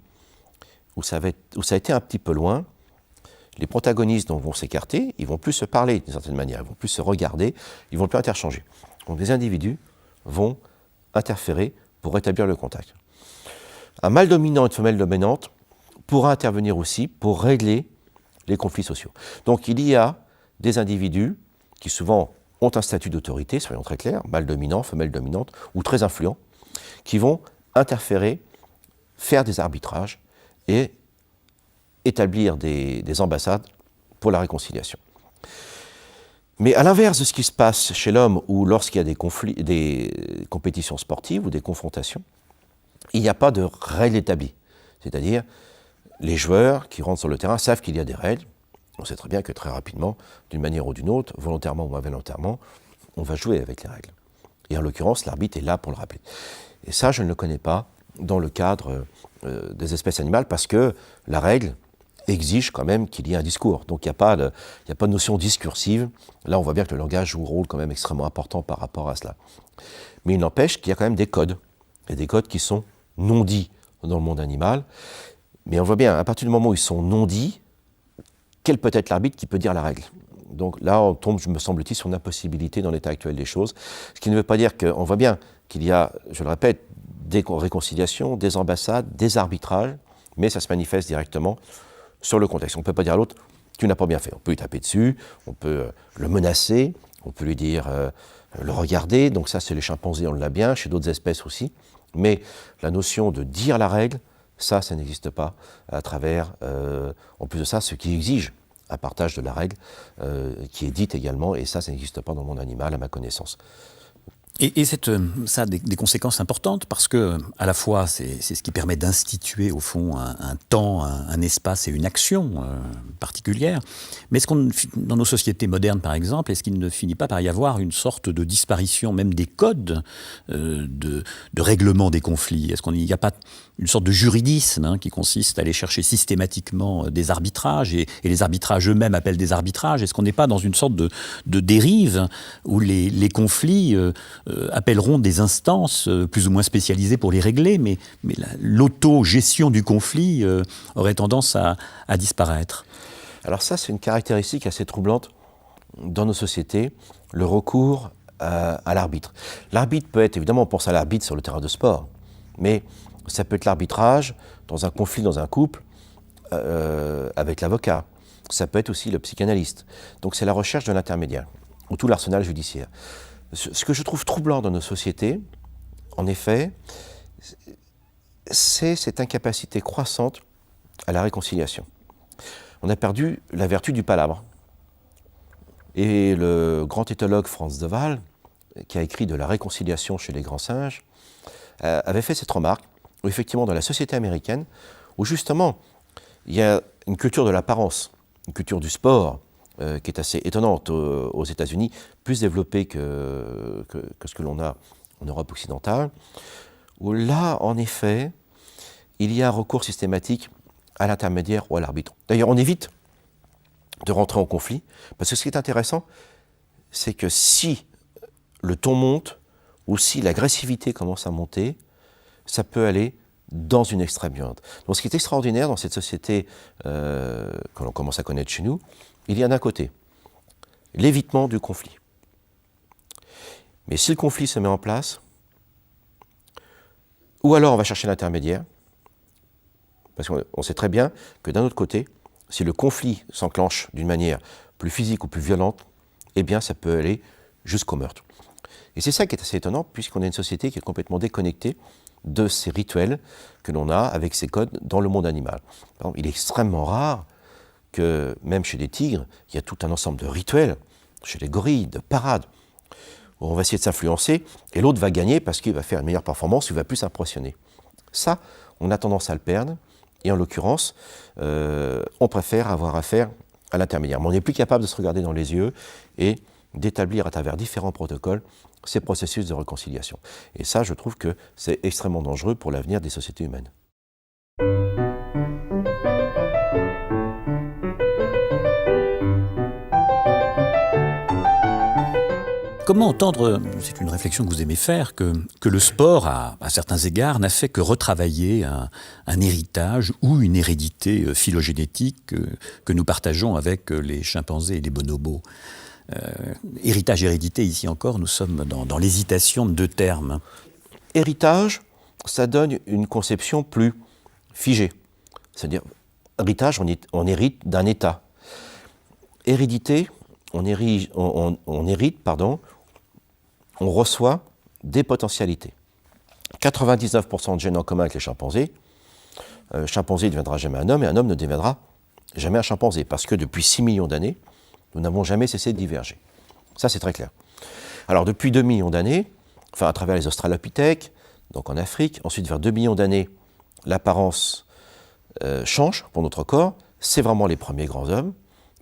où ça a été un petit peu loin, les protagonistes donc, vont s'écarter, ils ne vont plus se parler d'une certaine manière, ils ne vont plus se regarder, ils ne vont plus interchanger. Donc les individus vont interférer pour rétablir le contact. Un mâle dominant et une femelle dominante pourra intervenir aussi pour régler les conflits sociaux. Donc il y a des individus qui souvent ont un statut d'autorité, soyons très clairs, mâle dominant, femelle dominante, ou très influents, qui vont interférer, faire des arbitrages et établir des ambassades pour la réconciliation. Mais à l'inverse de ce qui se passe chez l'homme, ou lorsqu'il y a des conflits, des compétitions sportives ou des confrontations, il n'y a pas de règles établies. C'est-à-dire, les joueurs qui rentrent sur le terrain savent qu'il y a des règles. On sait très bien que très rapidement, d'une manière ou d'une autre, volontairement ou involontairement, on va jouer avec les règles. Et en l'occurrence, l'arbitre est là pour le rappeler. Et ça, je ne le connais pas dans le cadre des espèces animales, parce que la règle exige quand même qu'il y ait un discours. Donc il n'y a pas de notion discursive. Là, on voit bien que le langage joue un rôle quand même extrêmement important par rapport à cela. Mais il n'empêche qu'il y a quand même des codes. Il y a des codes qui sont non dits dans le monde animal. Mais on voit bien, à partir du moment où ils sont non dits, quel peut être l'arbitre qui peut dire la règle? Donc là, on tombe, me semble-t-il, sur une impossibilité dans l'état actuel des choses. Ce qui ne veut pas dire qu'on voit bien qu'il y a, je le répète, des réconciliations, des ambassades, des arbitrages, mais ça se manifeste directement sur le contexte. On ne peut pas dire à l'autre, tu n'as pas bien fait. On peut lui taper dessus, on peut le menacer, on peut lui dire, le regarder. Donc ça, c'est les chimpanzés, on l'a bien, chez d'autres espèces aussi. Mais la notion de dire la règle, ça n'existe pas à travers, en plus de ça, ce qui exige un partage de la règle, qui est dite également, et ça n'existe pas dans le monde animal, à ma connaissance. Et ça a des conséquences importantes, parce que à la fois c'est ce qui permet d'instituer au fond un temps, un espace et une action particulière, mais dans nos sociétés modernes par exemple, est-ce qu'il ne finit pas par y avoir une sorte de disparition même des codes de règlement des conflits? Est-ce qu'il n'y a pas une sorte de juridisme qui consiste à aller chercher systématiquement des arbitrages, et les arbitrages eux-mêmes appellent des arbitrages? Est-ce qu'on n'est pas dans une sorte de dérive où les conflits appelleront des instances plus ou moins spécialisées pour les régler, mais l'autogestion du conflit aurait tendance à disparaître? Alors ça, c'est une caractéristique assez troublante dans nos sociétés, le recours à l'arbitre. L'arbitre peut être, évidemment, on pense à l'arbitre sur le terrain de sport, mais ça peut être l'arbitrage dans un conflit, dans un couple, avec l'avocat. Ça peut être aussi le psychanalyste. Donc c'est la recherche de l'intermédiaire, ou tout l'arsenal judiciaire. Ce que je trouve troublant dans nos sociétés, en effet, c'est cette incapacité croissante à la réconciliation. On a perdu la vertu du palabre. Et le grand éthologue Franz de Waal, qui a écrit de la réconciliation chez les grands singes, avait fait cette remarque, où effectivement dans la société américaine, où justement il y a une culture de l'apparence, une culture du sport, qui est assez étonnante aux États-Unis, plus développée que ce que l'on a en Europe occidentale, où là, en effet, il y a un recours systématique à l'intermédiaire ou à l'arbitre. D'ailleurs, on évite de rentrer en conflit, parce que ce qui est intéressant, c'est que si le ton monte, ou si l'agressivité commence à monter, ça peut aller dans une extrême violente. Donc ce qui est extraordinaire dans cette société que l'on commence à connaître chez nous, il y a d'un côté l'évitement du conflit. Mais si le conflit se met en place, ou alors on va chercher l'intermédiaire, parce qu'on sait très bien que d'un autre côté, si le conflit s'enclenche d'une manière plus physique ou plus violente, eh bien ça peut aller jusqu'au meurtre. Et c'est ça qui est assez étonnant, puisqu'on a une société qui est complètement déconnectée de ces rituels que l'on a avec ces codes dans le monde animal. Par exemple, il est extrêmement rare que, même chez des tigres, il y a tout un ensemble de rituels, chez les gorilles, de parades, où on va essayer de s'influencer, et l'autre va gagner parce qu'il va faire une meilleure performance, il va plus s'impressionner. Ça, on a tendance à le perdre, et en l'occurrence, on préfère avoir affaire à l'intermédiaire. Mais on n'est plus capable de se regarder dans les yeux et d'établir à travers différents protocoles ces processus de réconciliation. Et ça, je trouve que c'est extrêmement dangereux pour l'avenir des sociétés humaines. Comment entendre, c'est une réflexion que vous aimez faire, que le sport, à certains égards, n'a fait que retravailler un héritage ou une hérédité phylogénétique que nous partageons avec les chimpanzés et les bonobos. Héritage-hérédité, ici encore, nous sommes dans l'hésitation de deux termes. Héritage, ça donne une conception plus figée. C'est-à-dire, héritage, on hérite d'un état. Hérédité, on hérite, on reçoit des potentialités. 99% de gènes en commun avec les chimpanzés. Un chimpanzé ne deviendra jamais un homme et un homme ne deviendra jamais un chimpanzé parce que depuis 6 millions d'années, nous n'avons jamais cessé de diverger. Ça, c'est très clair. Alors, depuis 2 millions d'années, enfin à travers les australopithèques, donc en Afrique, ensuite vers 2 millions d'années, l'apparence change pour notre corps. C'est vraiment les premiers grands hommes,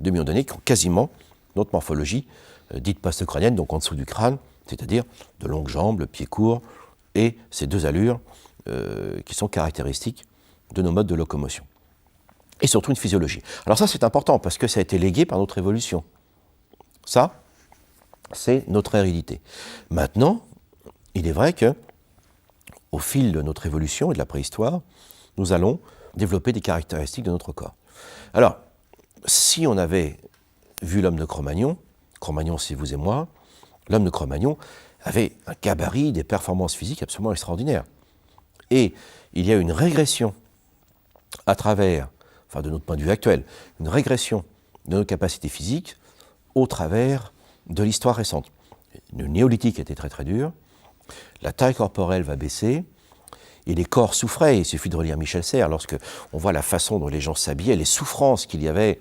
2 millions d'années, qui ont quasiment notre morphologie dite post-crânienne, donc en dessous du crâne, c'est-à-dire de longues jambes, le pied court, et ces deux allures qui sont caractéristiques de nos modes de locomotion. Et surtout une physiologie. Alors ça, c'est important, parce que ça a été légué par notre évolution. Ça, c'est notre hérédité. Maintenant, il est vrai que, au fil de notre évolution et de la préhistoire, nous allons développer des caractéristiques de notre corps. Alors, si on avait vu l'homme de Cro-Magnon, Cro-Magnon c'est vous et moi, l'homme de Cro-Magnon avait un gabarit, des performances physiques absolument extraordinaires. Et il y a une régression à travers, enfin de notre point de vue actuel, une régression de nos capacités physiques au travers de l'histoire récente. Le néolithique était très très dur, la taille corporelle va baisser, et les corps souffraient. Il suffit de relire Michel Serres, lorsque on voit la façon dont les gens s'habillaient, les souffrances qu'il y avait,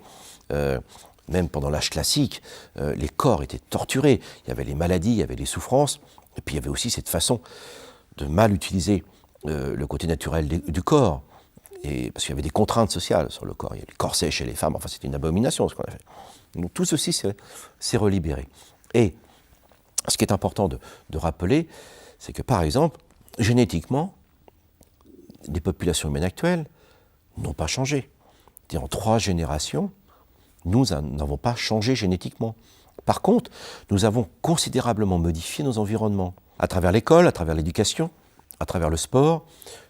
même pendant l'âge classique, les corps étaient torturés. Il y avait les maladies, il y avait les souffrances, et puis il y avait aussi cette façon de mal utiliser le côté naturel du corps, et, parce qu'il y avait des contraintes sociales sur le corps. Il y a les corsets chez les femmes, enfin c'était une abomination ce qu'on a fait. Donc tout ceci s'est relibéré. Et ce qui est important de rappeler, c'est que par exemple, génétiquement, les populations humaines actuelles n'ont pas changé. En 3 générations, nous n'avons pas changé génétiquement. Par contre, nous avons considérablement modifié nos environnements. À travers l'école, à travers l'éducation, à travers le sport,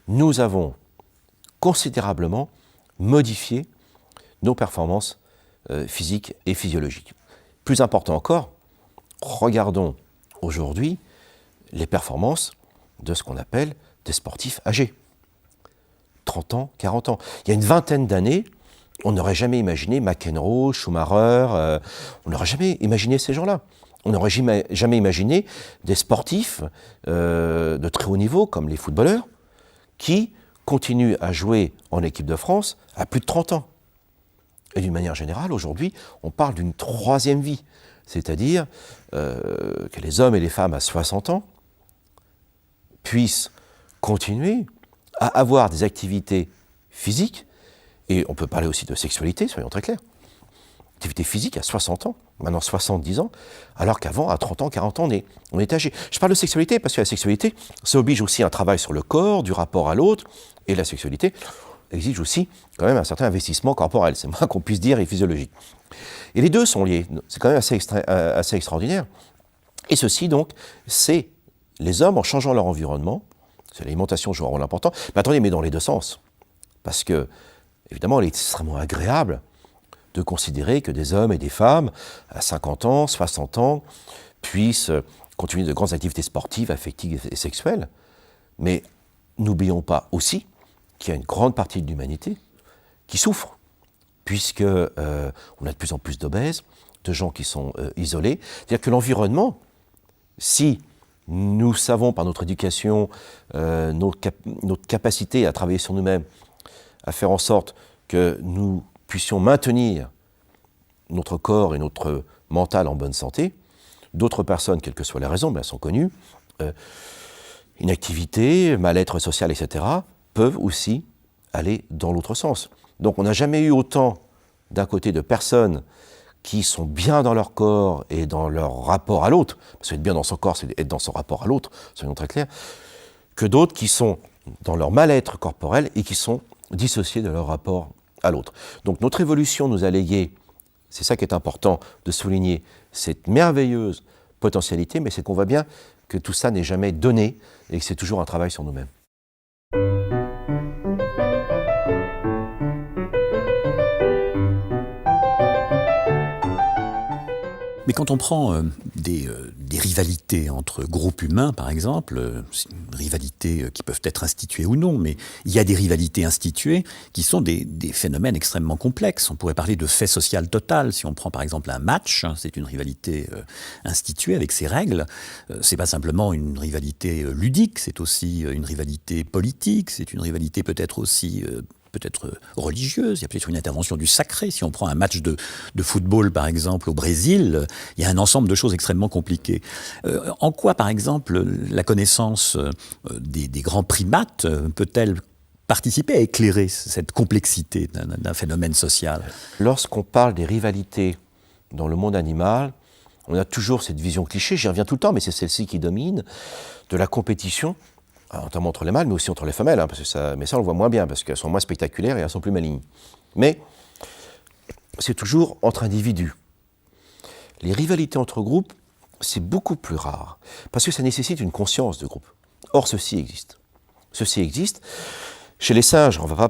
nous avons considérablement modifié nos performances physiques et physiologiques. Plus important encore, regardons aujourd'hui les performances de ce qu'on appelle des sportifs âgés. 30 ans, 40 ans. Il y a une vingtaine d'années, on n'aurait jamais imaginé McEnroe, Schumacher, on n'aurait jamais imaginé ces gens-là. On n'aurait jamais imaginé des sportifs de très haut niveau, comme les footballeurs, qui continuent à jouer en équipe de France à plus de 30 ans. Et d'une manière générale, aujourd'hui, on parle d'une 3e vie, c'est-à-dire que les hommes et les femmes à 60 ans puissent continuer à avoir des activités physiques, et on peut parler aussi de sexualité, soyons très clairs. Activité physique à 60 ans, maintenant 70 ans, alors qu'avant, à 30 ans, 40 ans, on est âgé. Je parle de sexualité parce que la sexualité, ça oblige aussi un travail sur le corps, du rapport à l'autre, et la sexualité exige aussi quand même un certain investissement corporel, c'est moins qu'on puisse dire, et physiologique. Et les deux sont liés, c'est quand même assez extraordinaire. Et ceci donc, c'est les hommes en changeant leur environnement, c'est l'alimentation joue un rôle important, mais attendez, mais dans les deux sens. Parce que, évidemment, il est extrêmement agréable de considérer que des hommes et des femmes, à 50 ans, 60 ans, puissent continuer de grandes activités sportives, affectives et sexuelles. Mais n'oublions pas aussi qu'il y a une grande partie de l'humanité qui souffre, puisque on a de plus en plus d'obèses, de gens qui sont isolés. C'est-à-dire que l'environnement, si nous savons par notre éducation, notre capacité à travailler sur nous-mêmes, à faire en sorte que nous puissions maintenir notre corps et notre mental en bonne santé, d'autres personnes, quelles que soient les raisons, elles sont connues, inactivité, mal-être social, etc., peuvent aussi aller dans l'autre sens. Donc on n'a jamais eu autant, d'un côté, de personnes qui sont bien dans leur corps et dans leur rapport à l'autre, parce qu'être bien dans son corps, c'est être dans son rapport à l'autre, soyons très clairs, que d'autres qui sont dans leur mal-être corporel et qui sont dissociés de leur rapport à l'autre. Donc notre évolution nous a légué, c'est ça qui est important de souligner, cette merveilleuse potentialité, mais c'est qu'on voit bien que tout ça n'est jamais donné et que c'est toujours un travail sur nous-mêmes. Mais quand on prend des rivalités entre groupes humains, par exemple, rivalités qui peuvent être instituées ou non, mais il y a des rivalités instituées qui sont des phénomènes extrêmement complexes. On pourrait parler de fait social total. Si on prend par exemple un match, c'est une rivalité instituée avec ses règles. C'est pas simplement une rivalité ludique, c'est aussi une rivalité politique, c'est une rivalité peut-être aussi peut-être religieuse, il y a peut-être une intervention du sacré. Si on prend un match de football, par exemple, au Brésil, il y a un ensemble de choses extrêmement compliquées. En quoi, par exemple, la connaissance des grands primates peut-elle participer à éclairer cette complexité d'un phénomène social? Lorsqu'on parle des rivalités dans le monde animal, on a toujours cette vision cliché, j'y reviens tout le temps, mais c'est celle-ci qui domine, de la compétition, notamment entre les mâles, mais aussi entre les femelles, mais ça on le voit moins bien, parce qu'elles sont moins spectaculaires et elles sont plus malignes. Mais c'est toujours entre individus. Les rivalités entre groupes, c'est beaucoup plus rare, parce que ça nécessite une conscience de groupe. Or, ceci existe. Ceci existe. Chez les singes, on va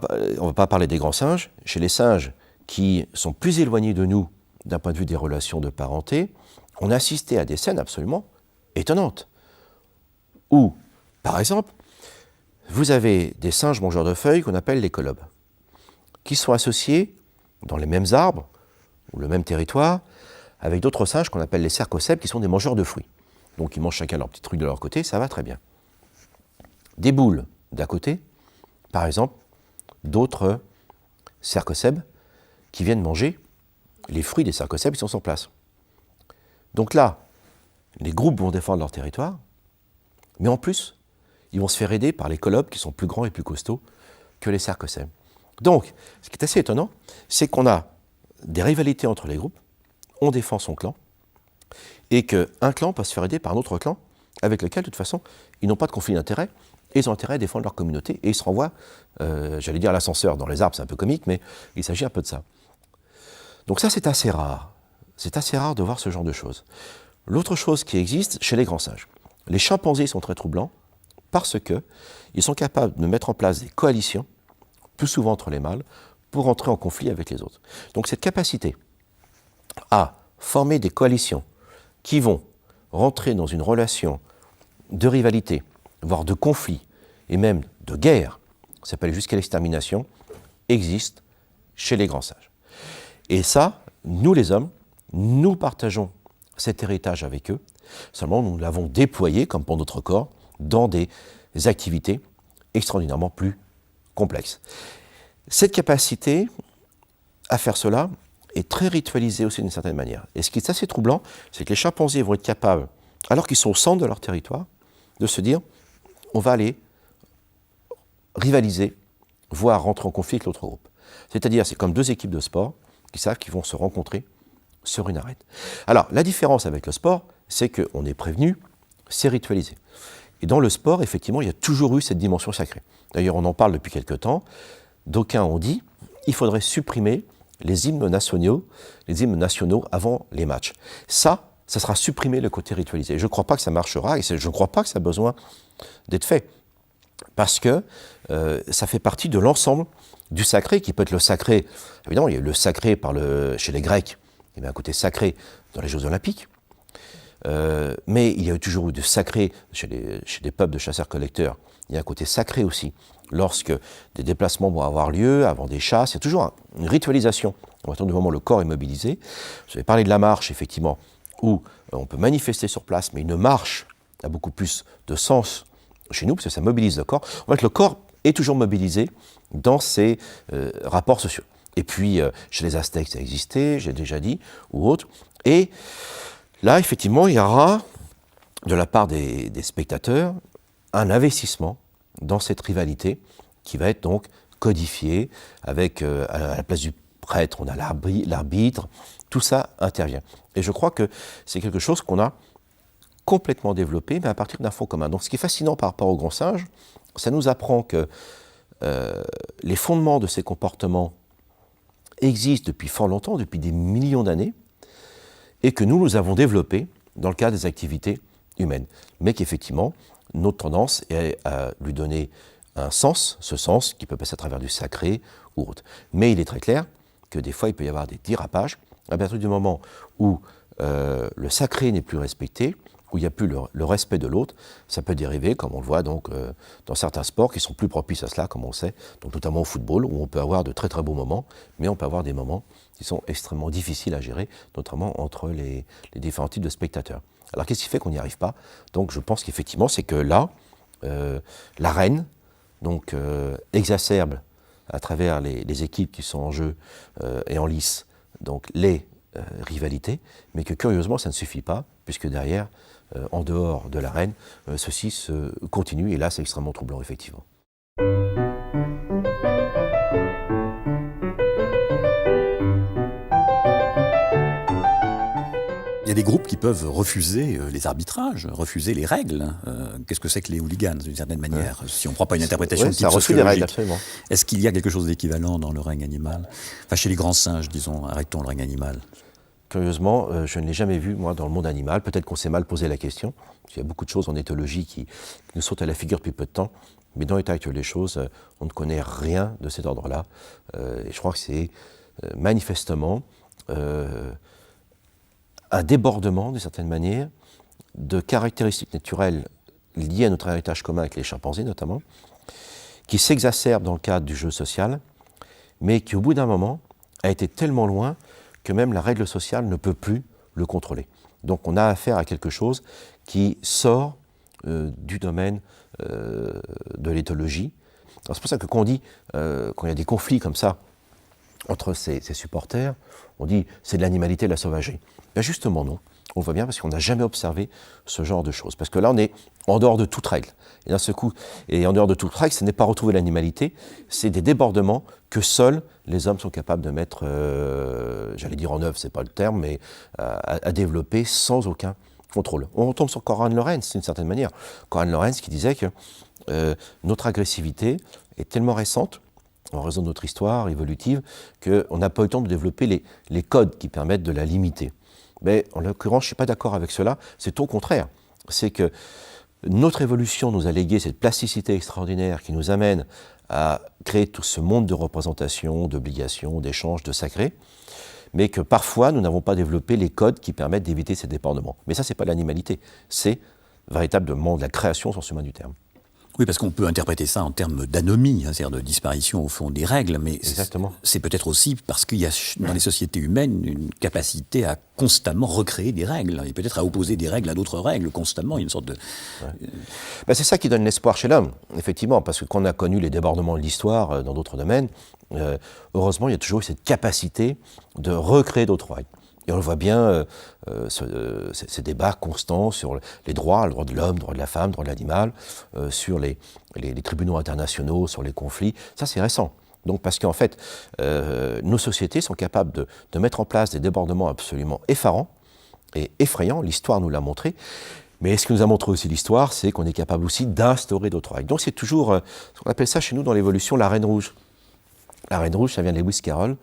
pas parler des grands singes, chez les singes qui sont plus éloignés de nous d'un point de vue des relations de parenté, on a assisté à des scènes absolument étonnantes, où, par exemple, vous avez des singes mangeurs de feuilles qu'on appelle les colobes, qui sont associés dans les mêmes arbres, ou le même territoire, avec d'autres singes qu'on appelle les cercocèbes, qui sont des mangeurs de fruits. Donc ils mangent chacun leur petit truc de leur côté, ça va très bien. Des boules d'à côté, par exemple, d'autres cercocèbes qui viennent manger les fruits des cercocèbes qui sont sur place. Donc là, les groupes vont défendre leur territoire, mais en plus, ils vont se faire aider par les colobes qui sont plus grands et plus costauds que les cercocèbes. Donc, ce qui est assez étonnant, c'est qu'on a des rivalités entre les groupes, on défend son clan, et qu'un clan peut se faire aider par un autre clan, avec lequel, de toute façon, ils n'ont pas de conflit d'intérêts, et ils ont intérêt à défendre leur communauté, et ils se renvoient, j'allais dire l'ascenseur dans les arbres, c'est un peu comique, mais il s'agit un peu de ça. Donc ça, c'est assez rare. C'est assez rare de voir ce genre de choses. L'autre chose qui existe chez les grands singes, les chimpanzés sont très troublants parce qu'ils sont capables de mettre en place des coalitions, plus souvent entre les mâles, pour entrer en conflit avec les autres. Donc cette capacité à former des coalitions qui vont rentrer dans une relation de rivalité, voire de conflit, et même de guerre, ça peut aller jusqu'à l'extermination, existe chez les grands singes. Et ça, nous les hommes, nous partageons cet héritage avec eux, seulement nous l'avons déployé, comme pour notre corps, dans des activités extraordinairement plus complexes. Cette capacité à faire cela est très ritualisée aussi d'une certaine manière. Et ce qui est assez troublant, c'est que les chimpanzés vont être capables, alors qu'ils sont au centre de leur territoire, de se dire, on va aller rivaliser, voire rentrer en conflit avec l'autre groupe. C'est-à-dire, c'est comme deux équipes de sport qui savent qu'ils vont se rencontrer sur une arène. Alors, la différence avec le sport, c'est qu'on est prévenu, c'est ritualisé. Et dans le sport, effectivement, il y a toujours eu cette dimension sacrée. D'ailleurs, on en parle depuis quelque temps. D'aucuns ont dit qu'il faudrait supprimer les hymnes nationaux avant les matchs. Ça sera supprimer le côté ritualisé. Je ne crois pas que ça marchera et je ne crois pas que ça a besoin d'être fait. Parce que ça fait partie de l'ensemble du sacré, qui peut être le sacré. Évidemment, il y a eu le sacré chez les Grecs, il y avait un côté sacré dans les Jeux Olympiques. Mais il y a toujours eu du sacré chez des peuples de chasseurs-collecteurs. Il y a un côté sacré aussi. Lorsque des déplacements vont avoir lieu, avant des chasses, il y a toujours une ritualisation. À partir du moment où le corps est mobilisé. Je vais parler de la marche, effectivement, où on peut manifester sur place, mais une marche a beaucoup plus de sens chez nous, parce que ça mobilise le corps. En fait, le corps est toujours mobilisé dans ses rapports sociaux. Et puis, chez les Aztèques, ça existait, j'ai déjà dit, ou autres. Et là, effectivement, il y aura, de la part des spectateurs, un investissement dans cette rivalité qui va être donc codifiée avec, à la place du prêtre, on a l'arbitre, tout ça intervient. Et je crois que c'est quelque chose qu'on a complètement développé, mais à partir d'un fond commun. Donc ce qui est fascinant par rapport aux grands singes, ça nous apprend que les fondements de ces comportements existent depuis fort longtemps, depuis des millions d'années, et que nous avons développés dans le cadre des activités humaines. Mais qu'effectivement, notre tendance est à lui donner un sens, ce sens qui peut passer à travers du sacré ou autre. Mais il est très clair que des fois, il peut y avoir des dérapages. À partir du moment où le sacré n'est plus respecté, où il n'y a plus le respect de l'autre, ça peut dériver, comme on le voit donc, dans certains sports qui sont plus propices à cela, comme on le sait, donc notamment au football, où on peut avoir de très très beaux moments, mais on peut avoir des moments qui sont extrêmement difficiles à gérer, notamment entre les différents types de spectateurs. Alors qu'est-ce qui fait qu'on n'y arrive pas? Donc je pense qu'effectivement, c'est que là, l'arène donc, exacerbe à travers les équipes qui sont en jeu et en lice, donc les rivalités, mais que curieusement, ça ne suffit pas, puisque derrière, en dehors de l'arène, ceci se continue, et là, c'est extrêmement troublant, effectivement. Il y a des groupes qui peuvent refuser les arbitrages, refuser les règles. Qu'est-ce que c'est que les hooligans, d'une certaine manière, si on ne croit pas une interprétation de type ça refuse des règles, sociologique? absolument. Est-ce qu'il y a quelque chose d'équivalent dans le règne animal? Enfin, chez les grands singes, disons, arrêtons le règne animal. Curieusement, je ne l'ai jamais vu, moi, dans le monde animal. Peut-être qu'on s'est mal posé la question. Il y a beaucoup de choses en éthologie qui nous sautent à la figure depuis peu de temps. Mais dans l'état actuel des choses, on ne connaît rien de cet ordre-là. Et je crois que c'est manifestement un débordement, d'une certaine manière, de caractéristiques naturelles liées à notre héritage commun avec les chimpanzés, notamment, qui s'exacerbe dans le cadre du jeu social, mais qui, au bout d'un moment, a été tellement loin que même la règle sociale ne peut plus le contrôler. Donc on a affaire à quelque chose qui sort du domaine de l'éthologie. C'est pour ça que quand on dit, quand il y a des conflits comme ça entre ces supporters, on dit c'est de l'animalité, de la sauvagerie. Ben justement non, on le voit bien parce qu'on n'a jamais observé ce genre de choses. Parce que là on est en dehors de toute règle. Et d'un seul coup, et en dehors de toute règle, ce n'est pas retrouver l'animalité, c'est des débordements que seuls les hommes sont capables de mettre, j'allais dire en œuvre, c'est pas le terme, mais à développer sans aucun contrôle. On retombe sur Konrad Lorenz, d'une certaine manière. Konrad Lorenz qui disait que notre agressivité est tellement récente, en raison de notre histoire évolutive, qu'on n'a pas eu le temps de développer les codes qui permettent de la limiter. Mais en l'occurrence, je ne suis pas d'accord avec cela, c'est au contraire. C'est que notre évolution nous a légué cette plasticité extraordinaire qui nous amène à créer tout ce monde de représentation, d'obligations, d'échanges, de sacré, mais que parfois nous n'avons pas développé les codes qui permettent d'éviter ces débordements. Mais ça, ce n'est pas l'animalité, c'est véritablement de la création au sens humain du terme. Oui, parce qu'on peut interpréter ça en termes d'anomie, hein, c'est-à-dire de disparition au fond des règles, mais exactement. C'est peut-être aussi parce qu'il y a dans les sociétés humaines une capacité à constamment recréer des règles, et peut-être à opposer des règles à d'autres règles constamment, il y a une sorte de... Ben, c'est ça qui donne l'espoir chez l'homme, effectivement, parce que quand on a connu les débordements de l'histoire dans d'autres domaines, heureusement il y a toujours eu cette capacité de recréer d'autres règles. Et on le voit bien, ces débats constants sur les droits, le droit de l'homme, le droit de la femme, le droit de l'animal, sur les tribunaux internationaux, sur les conflits. Ça, c'est récent. Donc, parce qu'en fait, nos sociétés sont capables de mettre en place des débordements absolument effarants et effrayants. L'histoire nous l'a montré. Mais ce que nous a montré aussi l'histoire, c'est qu'on est capable aussi d'instaurer d'autres règles. Donc, c'est toujours, ce qu'on appelle ça chez nous dans l'évolution, la reine rouge. La reine rouge, ça vient de Lewis Carroll.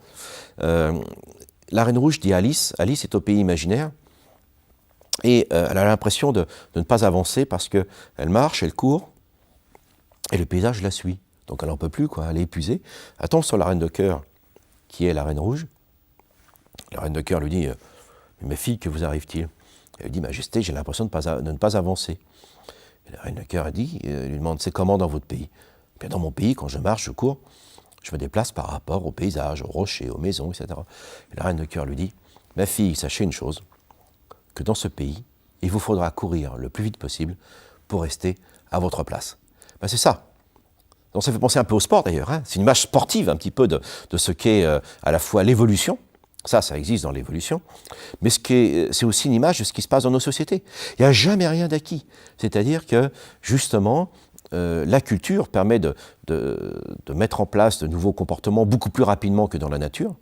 La reine rouge dit à Alice, Alice est au pays imaginaire, et elle a l'impression de ne pas avancer parce qu'elle marche, elle court, et le paysage la suit. Donc elle n'en peut plus, quoi, elle est épuisée. Elle tombe sur la reine de cœur, qui est la reine rouge. La reine de cœur lui dit, ma fille, que vous arrive-t-il? Elle lui dit, Majesté, j'ai l'impression de ne pas avancer. Et la reine de cœur lui demande, c'est comment dans votre pays? Bien, dans mon pays, quand je marche, je cours, je me déplace par rapport aux paysages, aux rochers, aux maisons, etc. Et la reine de cœur lui dit, ma fille, sachez une chose, que dans ce pays, il vous faudra courir le plus vite possible pour rester à votre place. Ben, c'est ça. Donc ça fait penser un peu au sport d'ailleurs, hein. C'est une image sportive un petit peu de ce qu'est à la fois l'évolution, ça existe dans l'évolution, mais c'est aussi une image de ce qui se passe dans nos sociétés. Il n'y a jamais rien d'acquis. C'est-à-dire que, justement, la culture permet de mettre en place de nouveaux comportements beaucoup plus rapidement que dans la nature,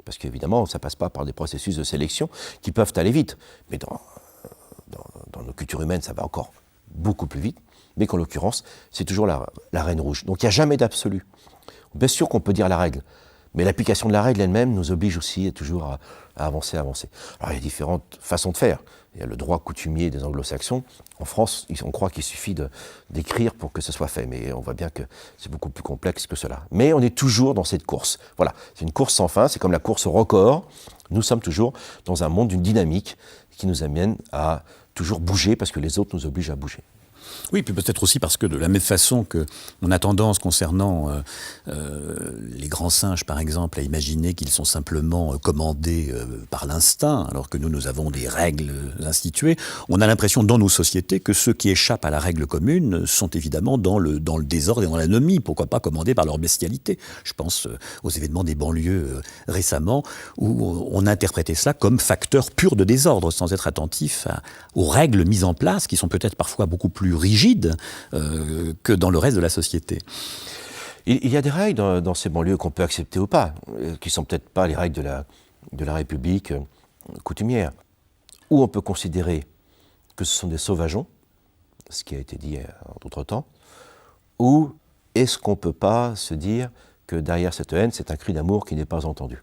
parce qu'évidemment, ça ne passe pas par des processus de sélection qui peuvent aller vite. Mais dans nos cultures humaines, ça va encore beaucoup plus vite, mais qu'en l'occurrence, c'est toujours la reine rouge. Donc il n'y a jamais d'absolu. Bien sûr qu'on peut dire la règle, mais l'application de la règle elle-même nous oblige aussi toujours à avancer. Alors il y a différentes façons de faire. il y a le droit coutumier des anglo-saxons. En France, on croit qu'il suffit d'écrire pour que ce soit fait, mais on voit bien que c'est beaucoup plus complexe que cela. Mais on est toujours dans cette course. Voilà, c'est une course sans fin, c'est comme la course au record. Nous sommes toujours dans un monde d'une dynamique qui nous amène à toujours bouger parce que les autres nous obligent à bouger. Oui, puis peut-être aussi parce que de la même façon qu'on a tendance concernant les grands singes, par exemple, à imaginer qu'ils sont simplement commandés par l'instinct, alors que nous avons des règles instituées, on a l'impression dans nos sociétés que ceux qui échappent à la règle commune sont évidemment dans le désordre et dans l'anomie, pourquoi pas commandés par leur bestialité. Je pense aux événements des banlieues récemment, où on a interprété cela comme facteur pur de désordre, sans être attentif aux règles mises en place, qui sont peut-être parfois beaucoup plus rigides que dans le reste de la société. Il y a des règles dans ces banlieues qu'on peut accepter ou pas, qui ne sont peut-être pas les règles de la République coutumière, où on peut considérer que ce sont des sauvageons, ce qui a été dit en d'autres temps, ou est-ce qu'on ne peut pas se dire que derrière cette haine, c'est un cri d'amour qui n'est pas entendu.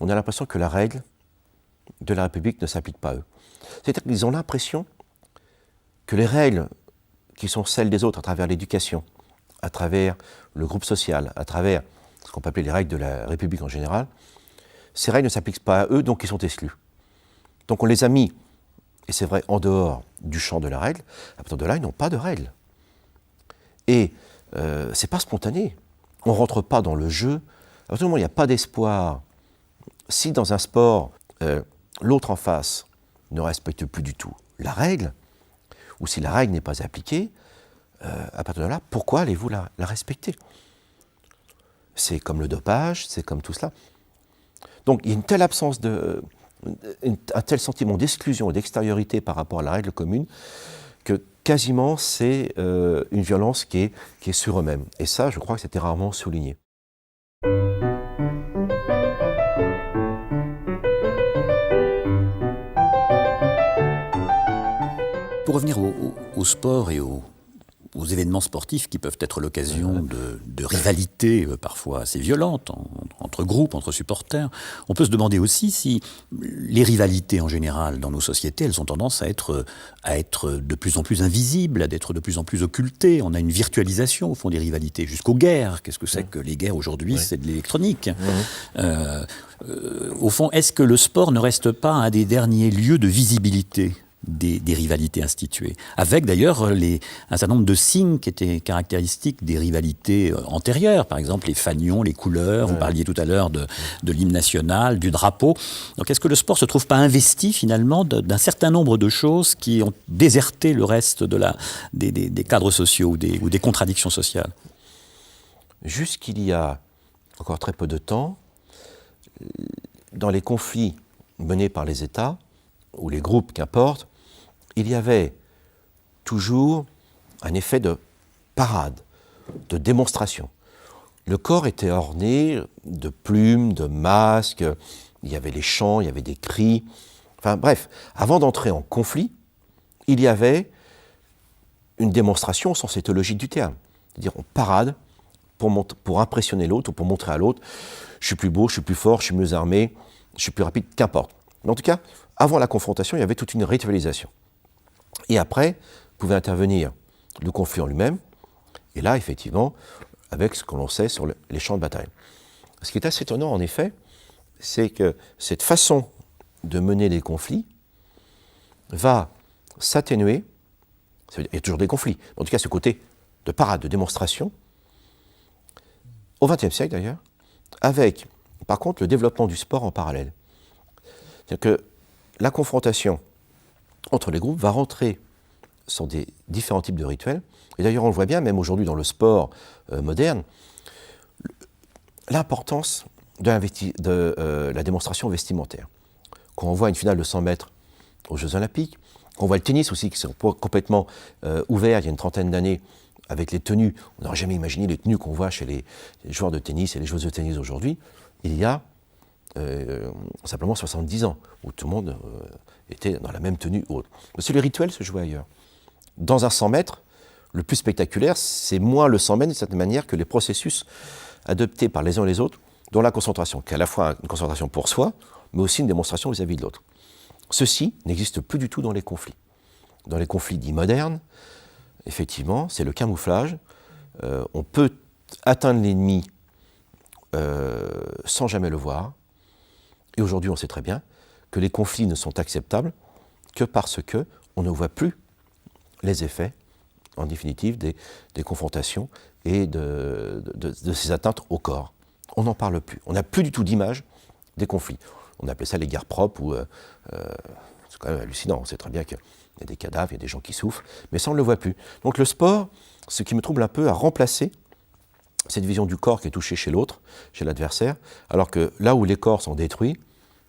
On a l'impression que la règle de la République ne s'applique pas à eux. C'est-à-dire qu'ils ont l'impression que les règles qui sont celles des autres à travers l'éducation, à travers le groupe social, à travers ce qu'on peut appeler les règles de la République en général, ces règles ne s'appliquent pas à eux, donc ils sont exclus. Donc on les a mis, et c'est vrai, en dehors du champ de la règle. À partir de là, ils n'ont pas de règles. Et c'est pas spontané. On ne rentre pas dans le jeu. À partir du moment où il n'y a pas d'espoir, si dans un sport, l'autre en face ne respecte plus du tout la règle, ou si la règle n'est pas appliquée, à partir de là, pourquoi allez-vous la respecter? C'est comme le dopage, c'est comme tout cela. Donc il y a une telle absence un tel sentiment d'exclusion et d'extériorité par rapport à la règle commune que quasiment c'est une violence qui est sur eux-mêmes. Et ça, je crois que c'était rarement souligné. Pour revenir au sport et aux événements sportifs qui peuvent être l'occasion de rivalités parfois assez violentes entre groupes, entre supporters, on peut se demander aussi si les rivalités en général dans nos sociétés, elles ont tendance à être de plus en plus invisibles, à être de plus en plus occultées. On a une virtualisation au fond des rivalités, jusqu'aux guerres. Qu'est-ce que c'est que les guerres aujourd'hui? C'est de l'électronique. Au fond, est-ce que le sport ne reste pas un des derniers lieux de visibilité des rivalités instituées, avec d'ailleurs un certain nombre de signes qui étaient caractéristiques des rivalités antérieures, par exemple les fanions, les couleurs, vous parliez tout à l'heure de l'hymne national, du drapeau. Donc est-ce que le sport ne se trouve pas investi finalement d'un certain nombre de choses qui ont déserté le reste des cadres sociaux ou des contradictions sociales? Jusqu'il y a encore très peu de temps, dans les conflits menés par les États, ou les groupes, qu'importe, il y avait toujours un effet de parade, de démonstration. Le corps était orné de plumes, de masques, il y avait les chants, il y avait des cris. Enfin bref, avant d'entrer en conflit, il y avait une démonstration au sens éthologique du terme. C'est-à-dire on parade pour impressionner l'autre ou pour montrer à l'autre « je suis plus beau, je suis plus fort, je suis mieux armé, je suis plus rapide », qu'importe. Mais en tout cas, avant la confrontation, il y avait toute une ritualisation. Et après, pouvait intervenir le conflit en lui-même, et là, effectivement, avec ce que l'on sait sur les champs de bataille. Ce qui est assez étonnant, en effet, c'est que cette façon de mener les conflits va s'atténuer. Il y a toujours des conflits, mais en tout cas, ce côté de parade, de démonstration, au XXe siècle d'ailleurs, avec, par contre, le développement du sport en parallèle. C'est-à-dire que la confrontation entre les groupes va rentrer sur des différents types de rituels. Et d'ailleurs, on le voit bien, même aujourd'hui dans le sport moderne, l'importance de la démonstration vestimentaire. Quand on voit une finale de 100 mètres aux Jeux Olympiques, quand on voit le tennis aussi, qui sont complètement ouverts il y a une trentaine d'années, avec les tenues, on n'aurait jamais imaginé les tenues qu'on voit chez les joueurs de tennis et les joueuses de tennis aujourd'hui, il y a simplement 70 ans, où tout le monde était dans la même tenue ou autre. Parce que les rituels se jouaient ailleurs. Dans un 100 mètres, le plus spectaculaire, c'est moins le 100 mètres d'une certaine manière que les processus adoptés par les uns et les autres, dont la concentration, qui est à la fois une concentration pour soi, mais aussi une démonstration vis-à-vis de l'autre. Ceci n'existe plus du tout dans les conflits. Dans les conflits dits modernes, effectivement, c'est le camouflage. On peut atteindre l'ennemi sans jamais le voir. Et aujourd'hui, on sait très bien que les conflits ne sont acceptables que parce qu'on ne voit plus les effets, en définitive, des confrontations et de ces atteintes au corps. On n'en parle plus. On n'a plus du tout d'image des conflits. On appelait ça les guerres propres, ou c'est quand même hallucinant. On sait très bien qu'il y a des cadavres, il y a des gens qui souffrent, mais ça, on ne le voit plus. Donc le sport, ce qui me trouble un peu, a remplacé cette vision du corps qui est touchée chez l'autre, chez l'adversaire, alors que là où les corps sont détruits,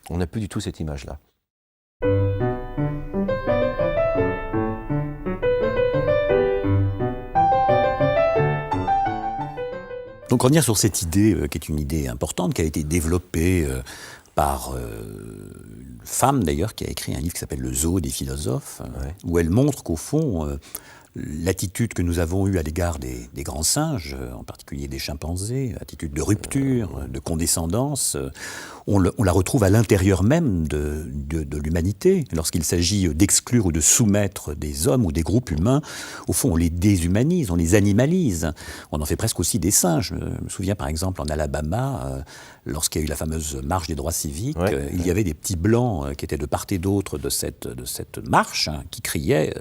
on n'a plus du tout cette image-là. Donc revenir sur cette idée, qui est une idée importante, qui a été développée par une femme d'ailleurs, qui a écrit un livre qui s'appelle Le Zoo des philosophes, Ouais. où elle montre qu'au fond, l'attitude que nous avons eue à l'égard des grands singes, en particulier des chimpanzés, attitude de rupture, de condescendance, on la retrouve à l'intérieur même de l'humanité. Lorsqu'il s'agit d'exclure ou de soumettre des hommes ou des groupes humains, au fond, on les déshumanise, on les animalise. On en fait presque aussi des singes. Je me souviens par exemple en Alabama, lorsqu'il y a eu la fameuse marche des droits civiques, il y avait des petits blancs qui étaient de part et d'autre de cette marche, qui criaient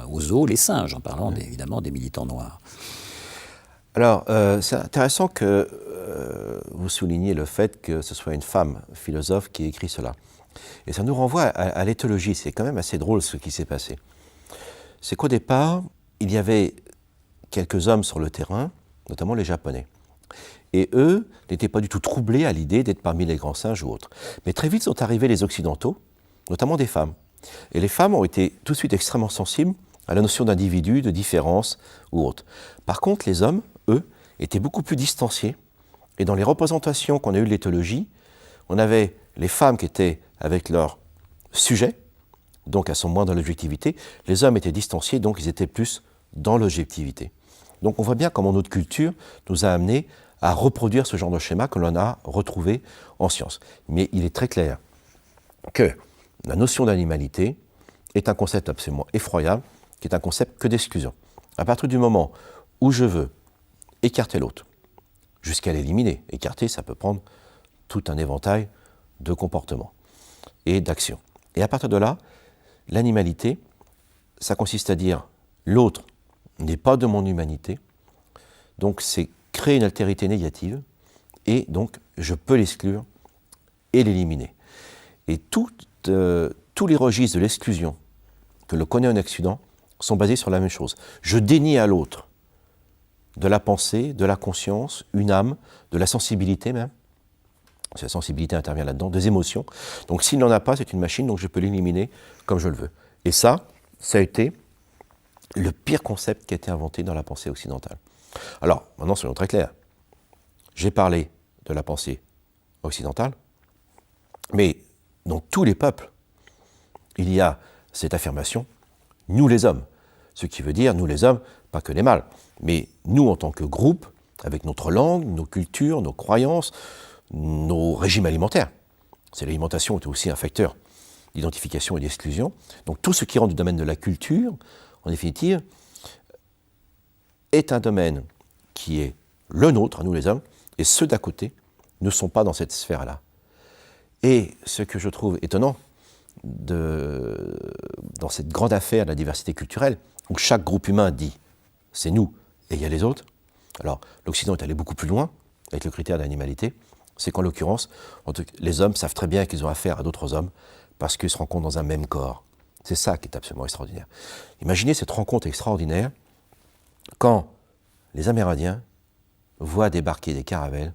aux zoo les singes, en parlant évidemment des militants noirs. Alors, c'est intéressant que vous souligniez le fait que ce soit une femme philosophe qui écrit cela. Et ça nous renvoie à l'éthologie. C'est quand même assez drôle ce qui s'est passé. C'est qu'au départ, il y avait quelques hommes sur le terrain, notamment les Japonais. Et eux n'étaient pas du tout troublés à l'idée d'être parmi les grands singes ou autres. Mais très vite sont arrivés les Occidentaux, notamment des femmes. Et les femmes ont été tout de suite extrêmement sensibles à la notion d'individu, de différence ou autre. Par contre, les hommes, eux, étaient beaucoup plus distanciés. Et dans les représentations qu'on a eues de l'éthologie, on avait les femmes qui étaient avec leur sujet, donc elles sont moins dans l'objectivité. Les hommes étaient distanciés, donc ils étaient plus dans l'objectivité. Donc on voit bien comment notre culture nous a amenés à reproduire ce genre de schéma que l'on a retrouvé en science. Mais il est très clair que la notion d'animalité est un concept absolument effroyable, qui est un concept que d'exclusion. À partir du moment où je veux écarter l'autre, jusqu'à l'éliminer, écarter, ça peut prendre tout un éventail de comportements et d'actions. Et à partir de là, l'animalité, ça consiste à dire l'autre n'est pas de mon humanité, donc c'est créer une altérité négative, et donc je peux l'exclure et l'éliminer. Et tous les registres de l'exclusion que l'on connaît en Occident sont basés sur la même chose. Je dénie à l'autre de la pensée, de la conscience, une âme, de la sensibilité même. La sensibilité intervient là-dedans, des émotions. Donc s'il n'en a pas, c'est une machine, donc je peux l'éliminer comme je le veux. Et ça a été le pire concept qui a été inventé dans la pensée occidentale. Alors, maintenant, soyons très clairs. J'ai parlé de la pensée occidentale, mais dans tous les peuples, il y a cette affirmation, nous les hommes. Ce qui veut dire, nous les hommes, pas que les mâles, mais nous en tant que groupe, avec notre langue, nos cultures, nos croyances, nos régimes alimentaires. C'est l'alimentation est aussi un facteur d'identification et d'exclusion. Donc tout ce qui rentre du domaine de la culture, en définitive, est un domaine qui est le nôtre, à nous les hommes, et ceux d'à côté ne sont pas dans cette sphère-là. Et ce que je trouve étonnant dans cette grande affaire de la diversité culturelle, où chaque groupe humain dit « c'est nous » et il y a les autres. Alors l'Occident est allé beaucoup plus loin avec le critère d'animalité, c'est qu'en l'occurrence, les hommes savent très bien qu'ils ont affaire à d'autres hommes parce qu'ils se rencontrent dans un même corps. C'est ça qui est absolument extraordinaire. Imaginez cette rencontre extraordinaire quand les Amérindiens voient débarquer des caravelles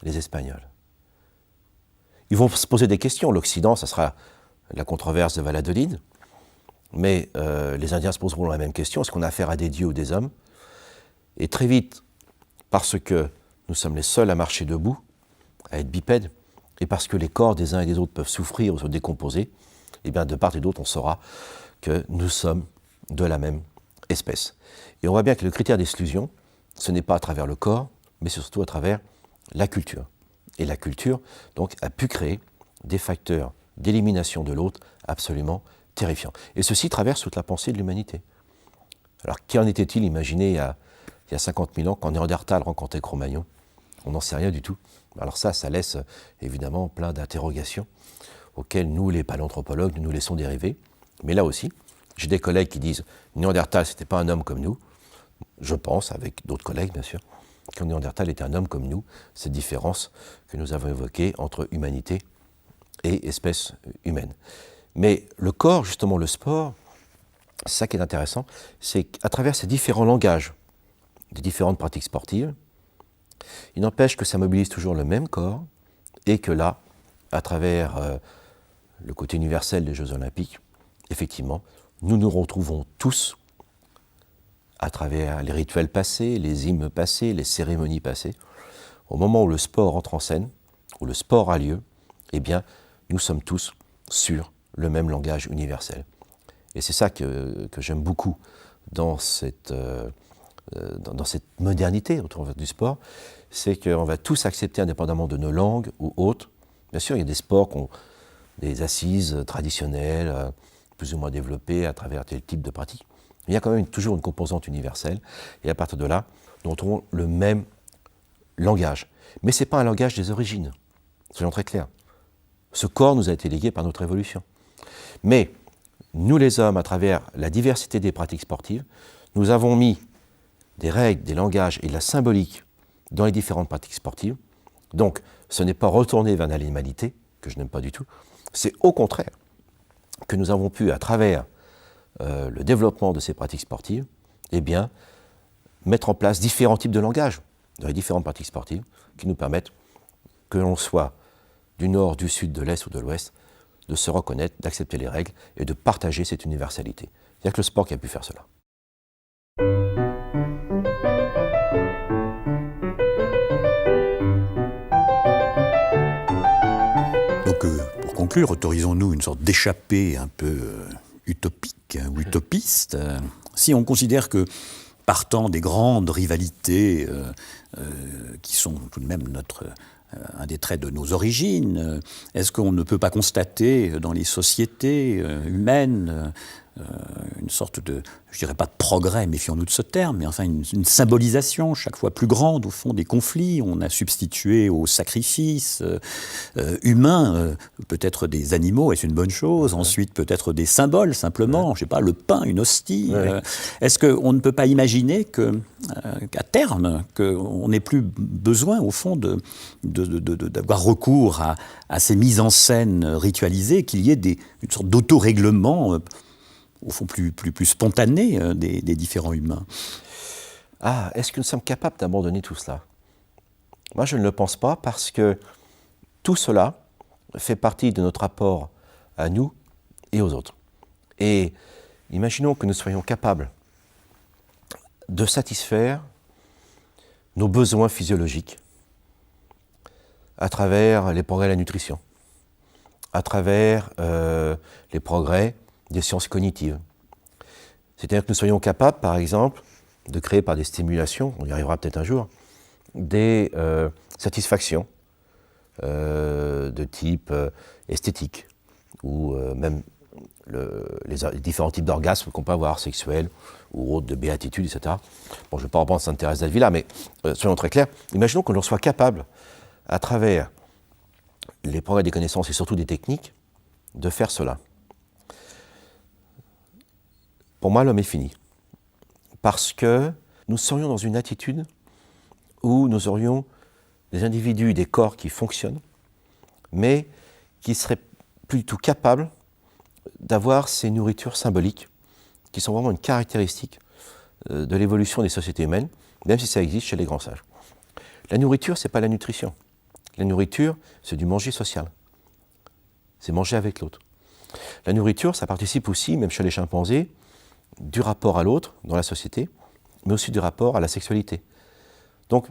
les Espagnols. Ils vont se poser des questions. L'Occident, ça sera la controverse de Valladolid, mais les Indiens se poseront la même question, est-ce qu'on a affaire à des dieux ou des hommes? Et très vite, parce que nous sommes les seuls à marcher debout, à être bipèdes, et parce que les corps des uns et des autres peuvent souffrir ou se décomposer, et bien de part et d'autre, on saura que nous sommes de la même espèce. Et on voit bien que le critère d'exclusion, ce n'est pas à travers le corps, mais surtout à travers la culture. Et la culture, donc, a pu créer des facteurs d'élimination de l'autre absolument terrifiant. Et ceci traverse toute la pensée de l'humanité. Alors, qu'en était-il imaginé il y a 50 000 ans quand Néandertal rencontrait Cro-Magnon? On n'en sait rien du tout. Alors ça laisse évidemment plein d'interrogations auxquelles nous, les paléanthropologues, nous laissons dériver. Mais là aussi, j'ai des collègues qui disent « Néandertal, ce n'était pas un homme comme nous ». Je pense, avec d'autres collègues bien sûr, que Néandertal était un homme comme nous. Cette différence que nous avons évoquée entre humanité et espèce humaine. Mais le corps, justement le sport, c'est ça qui est intéressant, c'est qu'à travers ces différents langages des différentes pratiques sportives, il n'empêche que ça mobilise toujours le même corps et que là, à travers le côté universel des Jeux Olympiques, effectivement, nous nous retrouvons tous à travers les rituels passés, les hymnes passés, les cérémonies passées. Au moment où le sport entre en scène, où le sport a lieu, eh bien, nous sommes tous sur le même langage universel. Et c'est ça que j'aime beaucoup dans cette modernité autour du sport, c'est qu'on va tous accepter, indépendamment de nos langues ou autres. Bien sûr, il y a des sports qui ont des assises traditionnelles, plus ou moins développées à travers tel type de pratique. Il y a quand même toujours une composante universelle, et à partir de là, nous retrouvons le même langage. Mais ce n'est pas un langage des origines, soyons très clairs. Ce corps nous a été légué par notre évolution. Mais nous les hommes, à travers la diversité des pratiques sportives, nous avons mis des règles, des langages et de la symbolique dans les différentes pratiques sportives. Donc, ce n'est pas retourner vers l'animalité, que je n'aime pas du tout, c'est au contraire que nous avons pu, à travers le développement de ces pratiques sportives, eh bien, mettre en place différents types de langages dans les différentes pratiques sportives qui nous permettent, que l'on soit du nord, du sud, de l'est ou de l'ouest, de se reconnaître, d'accepter les règles et de partager cette universalité. Il n'y a que le sport qui a pu faire cela. Donc, pour conclure, autorisons-nous une sorte d'échappée un peu utopique ou utopiste. Si on considère que, partant des grandes rivalités qui sont tout de même un des traits de nos origines, est-ce qu'on ne peut pas constater dans les sociétés humaines une sorte de, je dirais pas de progrès, méfions-nous de ce terme, mais enfin une symbolisation chaque fois plus grande au fond des conflits. On a substitué aux sacrifices humains peut-être des animaux, et c'est une bonne chose, ensuite peut-être des symboles simplement, je sais pas, le pain, une hostie. Est-ce qu'on ne peut pas imaginer qu'à terme, qu'on n'ait plus besoin au fond d'avoir recours à ces mises en scène ritualisées, qu'il y ait une sorte d'autorèglement au fond plus spontané des différents humains. Ah, est-ce que nous sommes capables d'abandonner tout cela? Moi, je ne le pense pas, parce que tout cela fait partie de notre rapport à nous et aux autres. Et imaginons que nous soyons capables de satisfaire nos besoins physiologiques à travers les progrès de la nutrition, à travers les progrès des sciences cognitives. C'est-à-dire que nous soyons capables, par exemple, de créer par des stimulations, on y arrivera peut-être un jour, des satisfactions de type esthétique, ou même les différents types d'orgasmes qu'on peut avoir, sexuels ou autres, de béatitude, etc. Bon, je ne vais pas reprendre Sainte Thérèse d'Avila, mais soyons très clairs, imaginons que l'on soit capable, à travers les progrès des connaissances et surtout des techniques, de faire cela. Pour moi, l'homme est fini. Parce que nous serions dans une attitude où nous aurions des individus, des corps qui fonctionnent, mais qui seraient plutôt capables d'avoir ces nourritures symboliques, qui sont vraiment une caractéristique de l'évolution des sociétés humaines, même si ça existe chez les grands sages. La nourriture, ce n'est pas la nutrition. La nourriture, c'est du manger social. C'est manger avec l'autre. La nourriture, ça participe aussi, même chez les chimpanzés, du rapport à l'autre dans la société, mais aussi du rapport à la sexualité. Donc,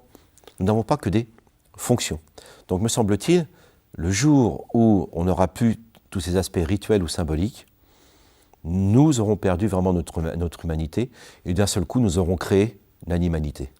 nous n'avons pas que des fonctions. Donc, me semble-t-il, le jour où on aura plus tous ces aspects rituels ou symboliques, nous aurons perdu vraiment notre humanité, et d'un seul coup, nous aurons créé l'animanité.